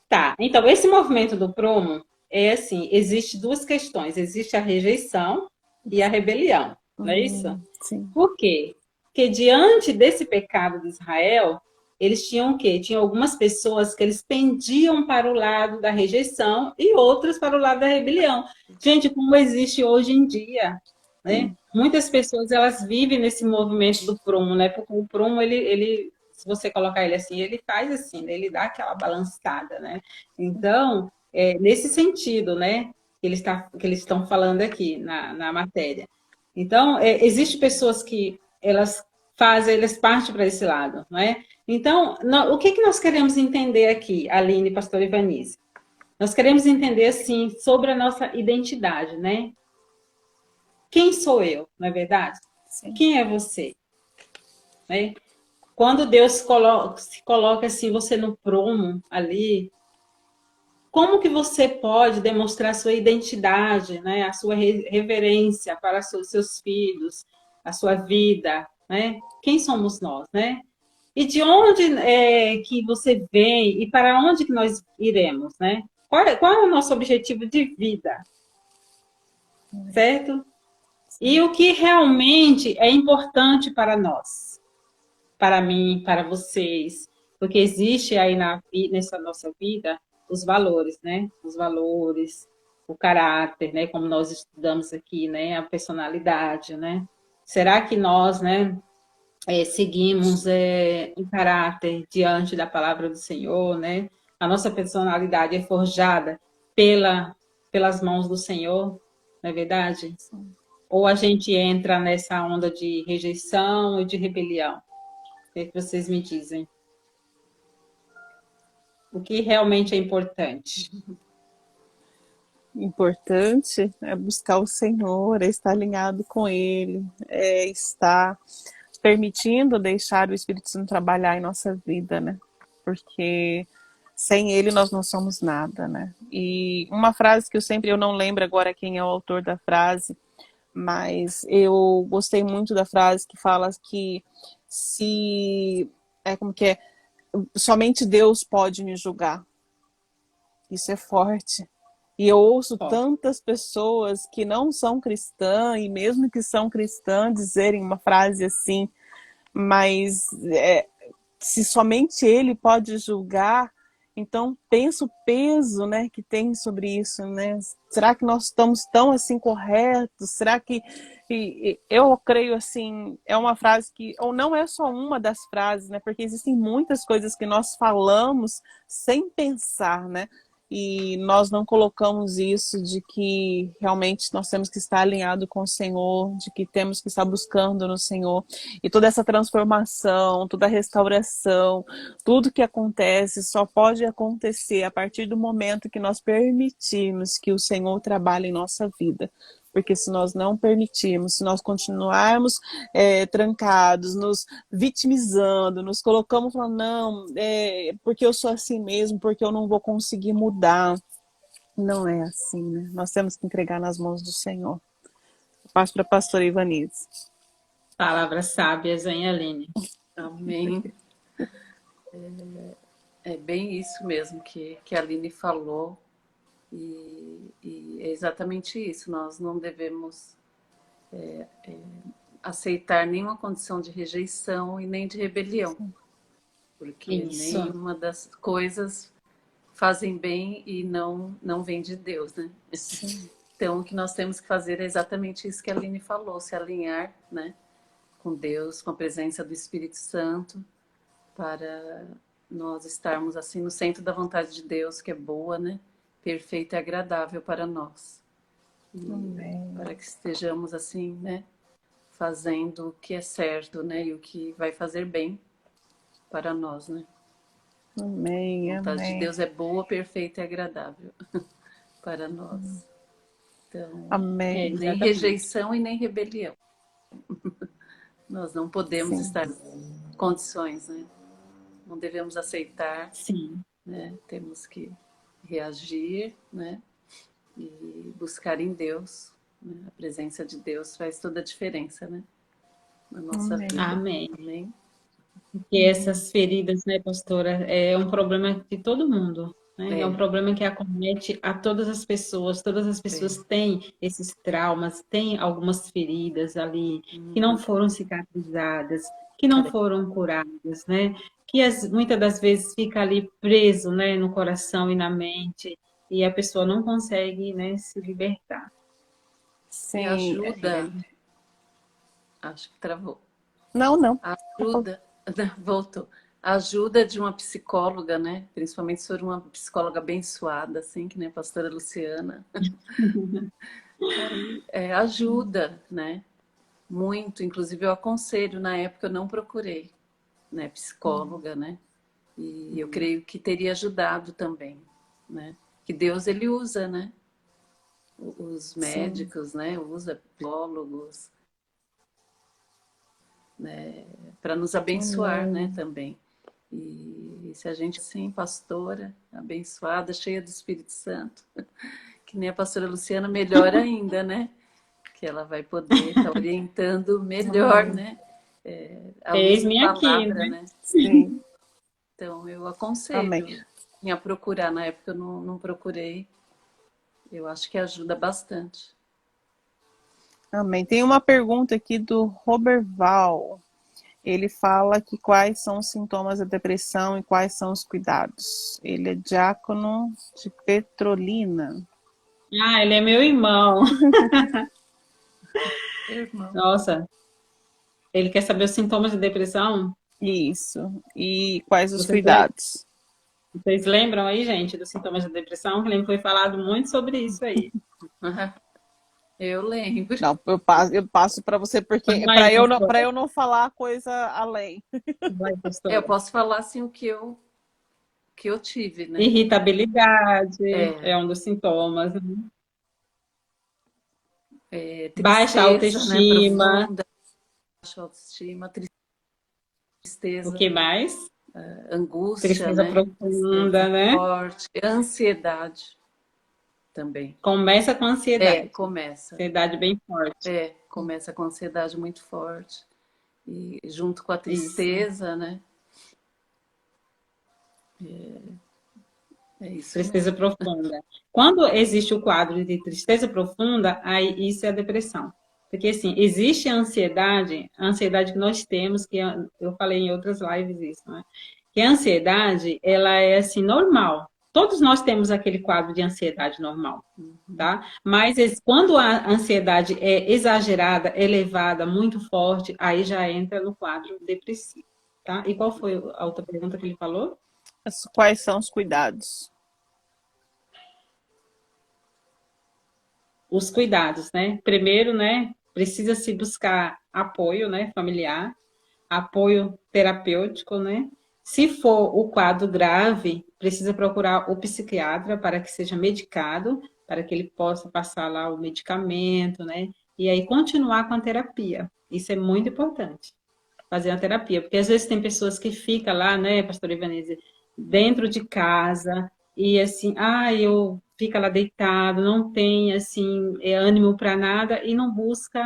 Tá, então esse movimento do prumo é assim, existe duas questões, existe a rejeição e a rebelião, não é isso? Sim. Por quê? Porque diante desse pecado de Israel, eles tinham o quê? Tinham algumas pessoas que eles pendiam para o lado da rejeição e outras para o lado da rebelião. Gente, como existe hoje em dia, né? Muitas pessoas, elas vivem nesse movimento do prumo, né? Porque o prumo, ele se você colocar ele assim, ele faz assim, né? Ele dá aquela balançada, né? Então, nesse sentido, né? Que eles estão falando aqui na matéria. Então, existem pessoas que elas partem para esse lado, não é? Então, o que nós queremos entender aqui, Aline e pastor Ivanise? Nós queremos entender, assim, sobre a nossa identidade, né? Quem sou eu, não é verdade? Sim. Quem é você? Né? Quando Deus se coloca assim, você no prumo ali, como que você pode demonstrar a sua identidade, né? A sua reverência para seus filhos, a sua vida, né? Quem somos nós, né? E de onde que você vem e para onde que nós iremos, né? Qual é o nosso objetivo de vida, certo? E o que realmente é importante para nós, para mim, para vocês, porque existe aí nessa nossa vida os valores, né? Os valores, o caráter, né? Como nós estudamos aqui, né? A personalidade, né? Será que nós, né? Seguimos em caráter diante da palavra do Senhor, né? A nossa personalidade é forjada pelas mãos do Senhor, não é verdade? Sim. Ou a gente entra nessa onda de rejeição e de rebelião? O que vocês me dizem? O que realmente é importante? Importante é buscar o Senhor, é estar alinhado com Ele, é estar permitindo deixar o Espírito Santo trabalhar em nossa vida, né? Porque sem Ele nós não somos nada, né? E uma frase que eu não lembro agora quem é o autor da frase, mas eu gostei muito da frase que fala que como que é, somente Deus pode me julgar. Isso é forte. E eu ouço tantas pessoas que não são cristãs, e mesmo que são cristãs, dizerem uma frase assim, mas se somente Ele pode julgar, então pensa o peso, né, que tem sobre isso, né? Será que nós estamos tão assim corretos? Será que eu creio assim, é uma frase que, ou não é só uma das frases, né? Porque existem muitas coisas que nós falamos sem pensar, né? E nós não colocamos isso de que realmente nós temos que estar alinhado com o Senhor, de que temos que estar buscando no Senhor. E toda essa transformação, toda a restauração, tudo que acontece só pode acontecer a partir do momento que nós permitirmos que o Senhor trabalhe em nossa vida. Porque se nós não permitirmos, se nós continuarmos trancados, nos vitimizando, nos colocamos falando, não, porque eu sou assim mesmo, porque eu não vou conseguir mudar. Não é assim, né? Nós temos que entregar nas mãos do Senhor. Passo para a pastora Ivanise. Palavras sábias, hein, Aline? Amém. É bem isso mesmo que a Aline falou. E é exatamente isso. Nós não devemos aceitar nenhuma condição de rejeição e nem de rebelião. Porque Isso. nenhuma das coisas fazem bem e não vem de Deus, né? Sim. Então, o que nós temos que fazer é exatamente isso que a Aline falou, se alinhar, né, com Deus, com a presença do Espírito Santo, para nós estarmos assim no centro da vontade de Deus, que é boa, né, perfeita e agradável para nós. E para que estejamos assim, né, fazendo o que é certo, né, e o que vai fazer bem para nós, né? Amém, A vontade de amém. Deus é boa, perfeita e agradável para nós. Então, Amém. nem rejeição e nem rebelião. Nós não podemos Sim. estar em condições, né? Não devemos aceitar, Sim. né? Temos que reagir, né? E buscar em Deus, né? A presença de Deus faz toda a diferença, né? Na nossa Amém. vida. Amém. Amém. Porque essas feridas, né, pastora, é um problema de todo mundo, né? É um problema que acomete a todas as pessoas têm esses traumas, têm algumas feridas ali que não foram cicatrizadas, que não foram curadas, né? Que muitas das vezes fica ali preso, né, no coração e na mente, e a pessoa não consegue, né, se libertar. Sim. E ajuda. Acho que travou. Não. Ajuda. Voltou. A ajuda de uma psicóloga, né? Principalmente se for uma psicóloga abençoada, assim, que nem a pastora Luciana. Ajuda, né? Muito. Inclusive, eu aconselho, na época eu não procurei, né? Psicóloga, né? E eu creio que teria ajudado também, né? Que Deus, ele usa, né? Os médicos, né? Usa psicólogos, né? Para nos abençoar, né? Também. E se a gente, assim, pastora, abençoada, cheia do Espírito Santo, que nem a pastora Luciana, melhor ainda, né? Que ela vai poder estar orientando melhor, né? A luz da Eis-me aqui, palavra, né? né? Sim. Então, eu Amém. aconselho a procurar. Na época eu não procurei. Eu acho que ajuda bastante. Amém. Tem uma pergunta aqui do Roberval. Ele fala que quais são os sintomas da depressão e quais são os cuidados. Ele é diácono de Petrolina. Ah, ele é meu irmão. Irmão. Nossa, ele quer saber os sintomas de depressão? Isso. E quais os Vocês cuidados? Vocês lembram aí, gente, dos sintomas da depressão? Que foi falado muito sobre isso aí. Eu lembro. Não, eu passo para você, porque Vai, para eu não falar coisa além. Vai, Eu posso falar assim o que eu tive, né? Irritabilidade é um dos sintomas. Tristeza, Baixa autoestima. Né? Profunda. Baixa autoestima, tristeza. O que mais? Angústia, Tristeza né? profunda, né? Forte, ansiedade também. Começa com ansiedade. Começa. Ansiedade bem forte. Começa com ansiedade muito forte. E junto com a tristeza, né? É isso. Tristeza profunda. Quando existe o quadro de tristeza profunda, aí isso é a depressão. Porque, assim, existe a ansiedade que nós temos, que eu falei em outras lives isso, né? Que a ansiedade, ela é, assim, normal. Todos nós temos aquele quadro de ansiedade normal, tá? Mas quando a ansiedade é exagerada, elevada, muito forte, aí já entra no quadro depressivo, tá? E qual foi a outra pergunta que ele falou? Quais são os cuidados? Os cuidados, né? Primeiro, né, precisa se buscar apoio, né, familiar, apoio terapêutico, né? Se for o quadro grave, precisa procurar o psiquiatra para que seja medicado, para que ele possa passar lá o medicamento, né? E aí continuar com a terapia. Isso é muito importante, fazer a terapia, porque às vezes tem pessoas que ficam lá, né, pastora Ivanese, dentro de casa, e assim, eu fica lá deitado, não tem, assim, ânimo para nada, e não busca,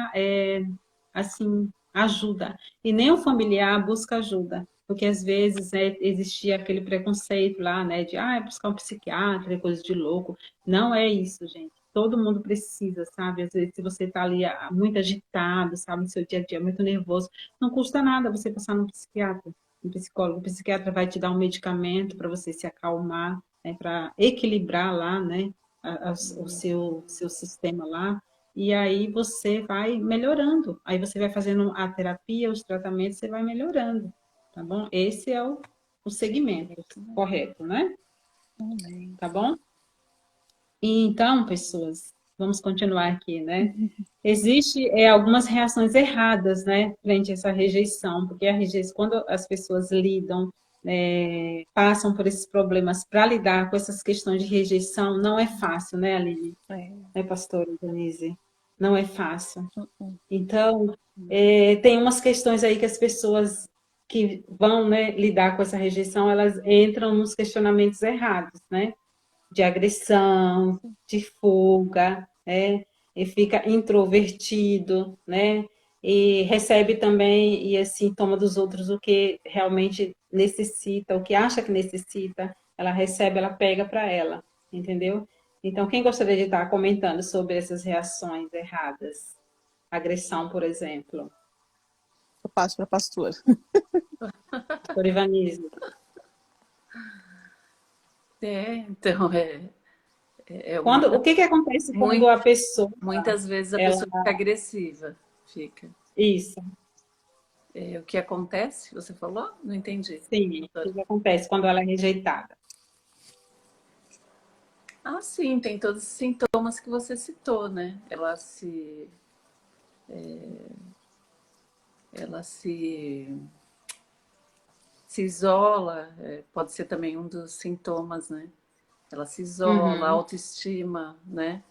assim, ajuda. E nem o familiar busca ajuda, porque às vezes, né, existia aquele preconceito lá, né, de, buscar um psiquiatra, é coisa de louco. Não é isso, gente. Todo mundo precisa, sabe? Às vezes, se você está ali muito agitado, sabe, no seu dia a dia, muito nervoso, não custa nada você passar num psiquiatra, um psicólogo. O psiquiatra vai te dar um medicamento para você se acalmar, né, para equilibrar lá, né, o seu sistema lá. E aí você vai melhorando. Aí você vai fazendo a terapia, os tratamentos, você vai melhorando, tá bom? Esse é o segmento correto, né? Tá bom? E então, pessoas, vamos continuar aqui, né? Existe algumas reações erradas, né, frente a essa rejeição, porque a rejeição, quando as pessoas lidam, passam por esses problemas para lidar com essas questões de rejeição, não é fácil, né, Aline? Né, pastora Denise? Não é fácil. Então, tem umas questões aí que as pessoas que vão, né, lidar com essa rejeição, elas entram nos questionamentos errados, né? De agressão, de fuga, né? E fica introvertido, né? E recebe também, e assim, toma dos outros o que realmente necessita, o que acha que necessita, ela recebe, ela pega para ela, entendeu? Então, quem gostaria de estar comentando sobre essas reações erradas? Agressão, por exemplo. Eu passo para a pastora. Por Ivanise. Então, O que acontece quando a pessoa... Muitas vezes a pessoa fica agressiva. Fica. Isso. O que acontece? Você falou? Não entendi. Sim, o que acontece quando ela é rejeitada? Sim, tem todos os sintomas que você citou, né? Ela se isola, pode ser também um dos sintomas, né? Ela se isola, a autoestima, né?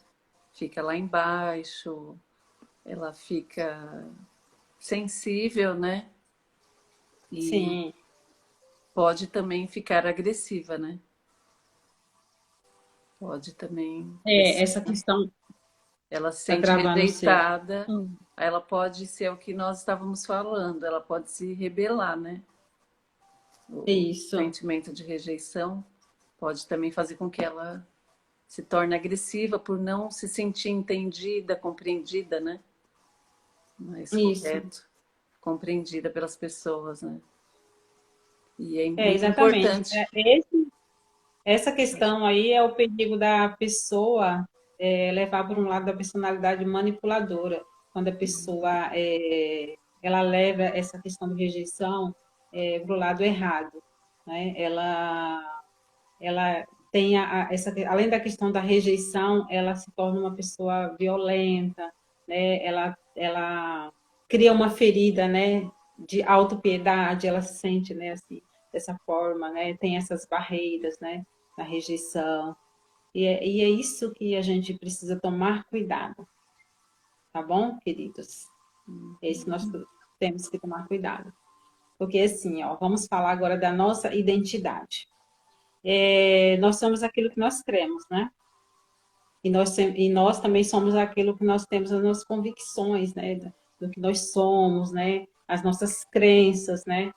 Fica lá embaixo, ela fica sensível, né? E Sim. pode também ficar agressiva, né? Pode também. Essa questão. Ela se sente rejeitada, ela pode ser o que nós estávamos falando, ela pode se rebelar, né? Isso. O sentimento de rejeição pode também fazer com que ela se torne agressiva por não se sentir entendida, compreendida, né? Mais correto, compreendida pelas pessoas, né? E é muito exatamente. importante. Essa questão aí é o perigo da pessoa levar por um lado da personalidade manipuladora, quando a pessoa ela leva essa questão de rejeição para o lado errado, né? Ela tem além da questão da rejeição, ela se torna uma pessoa violenta, né? Ela cria uma ferida, né? De autopiedade, ela se sente, né? Assim, dessa forma, né? Tem essas barreiras, né? Da rejeição. E é isso que a gente precisa tomar cuidado. Tá bom, queridos? É isso que nós temos que tomar cuidado. Porque, assim, vamos falar agora da nossa identidade. Nós somos aquilo que nós cremos, né? E nós também somos aquilo que nós temos as nossas convicções, né? Do que nós somos, né? As nossas crenças, né?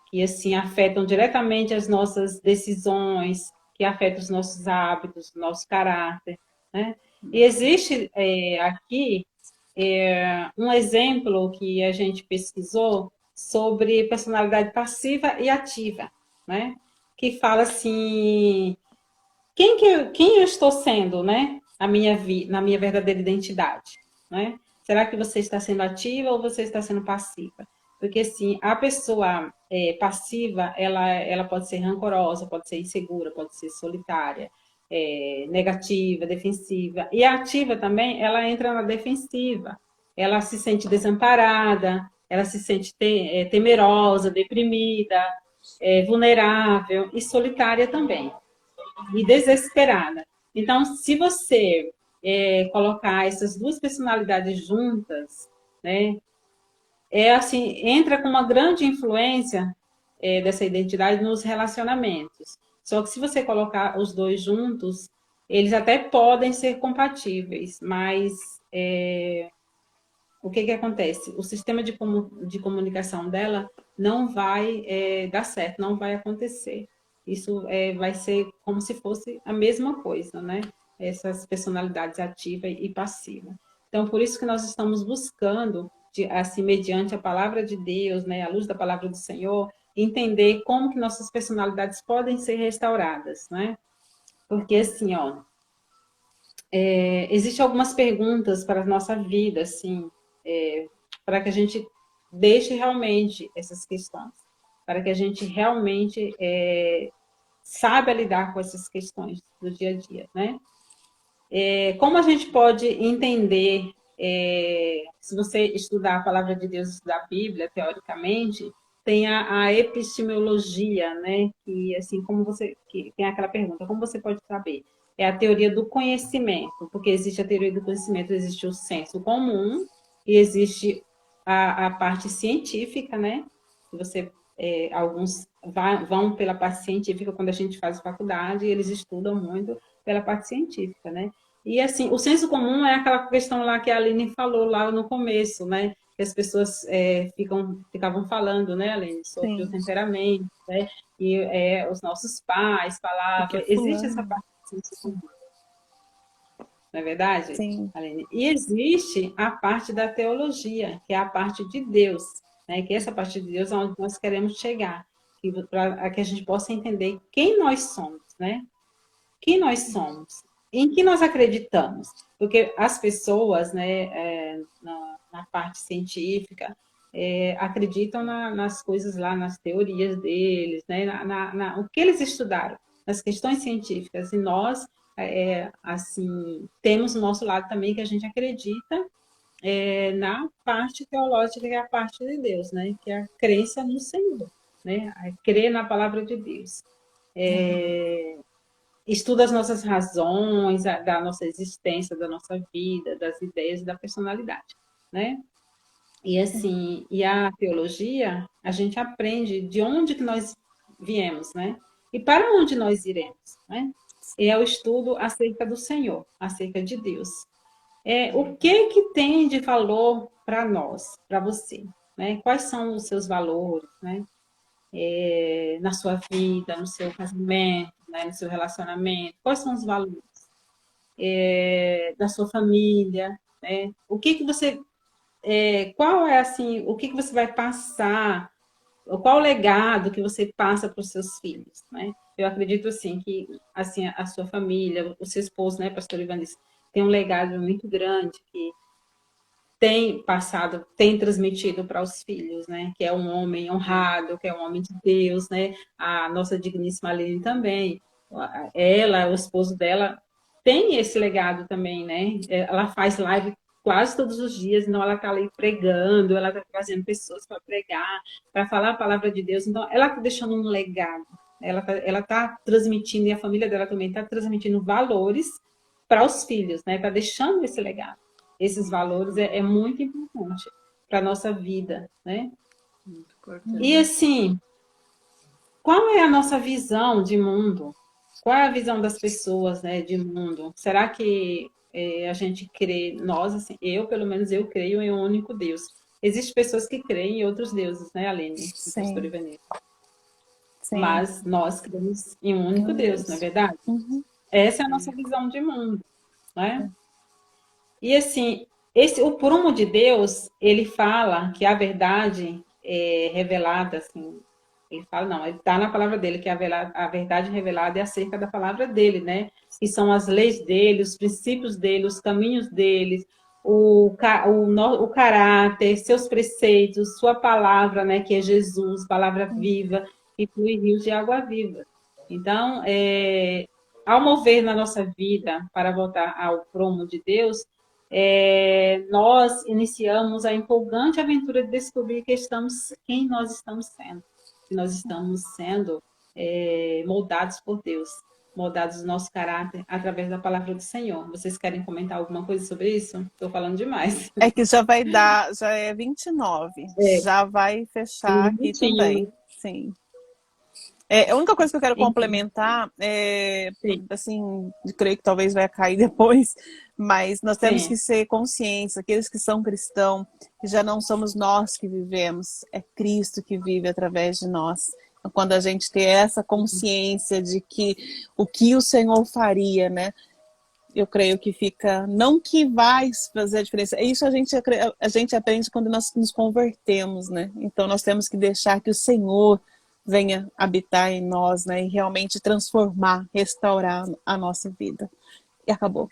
Que, assim, afetam diretamente as nossas decisões, que afetam os nossos hábitos, o nosso caráter, né? E existe aqui um exemplo que a gente pesquisou sobre personalidade passiva e ativa, né? Que fala assim, quem eu estou sendo, né? Na minha verdadeira identidade, né? Será que você está sendo ativa ou você está sendo passiva? Porque, assim, a pessoa passiva, ela pode ser rancorosa, pode ser insegura, pode ser solitária, negativa, defensiva. E a ativa também, ela entra na defensiva. Ela se sente desamparada, ela se sente temerosa, deprimida, vulnerável e solitária também. E desesperada. Então, se você colocar essas duas personalidades juntas, né, assim, entra com uma grande influência dessa identidade nos relacionamentos. Só que se você colocar os dois juntos, eles até podem ser compatíveis, mas o que acontece? O sistema de comunicação dela não vai dar certo, não vai acontecer. Isso vai ser como se fosse a mesma coisa, né? Essas personalidades ativa e passiva. Então, por isso que nós estamos buscando, assim, mediante a palavra de Deus, né, à luz da palavra do Senhor, entender como que nossas personalidades podem ser restauradas, né? Porque, assim, ó, existem algumas perguntas para a nossa vida, assim, para que a gente deixe realmente essas questões, para que a gente realmente saiba lidar com essas questões do dia a dia, né? Como a gente pode entender, se você estudar a palavra de Deus, estudar a Bíblia, teoricamente, tem a epistemologia, né? Que, assim, que tem aquela pergunta, como você pode saber? É a teoria do conhecimento, porque existe a teoria do conhecimento, existe o senso comum e existe a parte científica, né? Você, alguns vão pela parte científica quando a gente faz faculdade, eles estudam muito pela parte científica, né? E, assim, o senso comum é aquela questão lá que a Aline falou lá no começo, né? Que as pessoas ficavam falando, né, Aline, sobre Sim. o temperamento, né? E os nossos pais falavam. Existe essa parte do senso comum, não é verdade, Sim. Aline? E existe a parte da teologia, que é a parte de Deus, né? Que essa parte de Deus é onde nós queremos chegar, para que a gente possa entender quem nós somos, né? Quem nós somos, em que nós acreditamos, porque as pessoas, né, na parte científica, acreditam nas coisas lá, nas teorias deles, né, o que eles estudaram, nas questões científicas, e nós, assim, temos o nosso lado também que a gente acredita na parte teológica, que é a parte de Deus, né, que é a crença no Senhor, né, a crer na palavra de Deus. Estuda as nossas razões, da nossa existência, da nossa vida, das ideias e da personalidade, né? E assim, e a teologia, a gente aprende de onde que nós viemos, né? E para onde nós iremos, né? É o estudo acerca do Senhor, acerca de Deus. O que tem de valor para nós, para você, né? Quais são os seus valores, né? Na sua vida, no seu casamento, né, no seu relacionamento, quais são os valores da sua família, né? O que que você, qual é assim, o que que você vai passar, qual o legado que você passa para os seus filhos, né? Eu acredito assim que assim a sua família, o seu esposo, né, pastor Ivanis, tem um legado muito grande que tem passado, tem transmitido para os filhos, né? Que é um homem honrado, que é um homem de Deus, né? A nossa digníssima Aline também, ela, o esposo dela, tem esse legado também, né? Ela faz live quase todos os dias, então ela está ali pregando, ela está trazendo pessoas para pregar, para falar a palavra de Deus, então ela está deixando um legado, ela tá transmitindo, e a família dela também está transmitindo valores para os filhos, né? Está deixando esse legado. Esses valores é muito importante para a nossa vida, né? Muito importante. E assim, qual é a nossa visão de mundo? Qual é a visão das pessoas, né, de mundo? Será que a gente crê, nós, assim, eu, pelo menos, eu creio em um único Deus. Existem pessoas que creem em outros deuses, né, Aline? Pastor Ivanildo. Mas nós cremos em um único Deus, não é verdade? Uhum. Essa é a nossa visão de mundo, né? E assim, o prumo de Deus, ele fala que a verdade é revelada, assim, ele fala, não, ele está na palavra dele, que a verdade revelada é acerca da palavra dele, né? Que são as leis dele, os princípios dele, os caminhos dele, o caráter, seus preceitos, sua palavra, né? Que é Jesus, palavra viva, que flui rios de água viva. Então, ao mover na nossa vida, para voltar ao prumo de Deus, nós iniciamos a empolgante aventura de descobrir quem nós estamos sendo. Que nós estamos sendo moldados por Deus. moldados o nosso caráter através da palavra do Senhor. Vocês querem comentar alguma coisa sobre isso? Estou falando demais. É que já vai dar, já é 29, É, já vai fechar aqui bonitinho, também, né? sim. A única coisa que eu quero Então, complementar é, sim, assim, creio que talvez vai cair depois, mas nós temos que sim. ser conscientes, aqueles que são cristãos, que já não somos nós que vivemos, é Cristo que vive através de nós. Então, quando a gente tem essa consciência de que o que o Senhor faria, né? Eu creio que fica, não que vai fazer a diferença, isso a gente aprende quando nós nos convertemos, né? Então nós temos que deixar que o Senhor venha habitar em nós, né? E realmente transformar, restaurar a nossa vida. E acabou.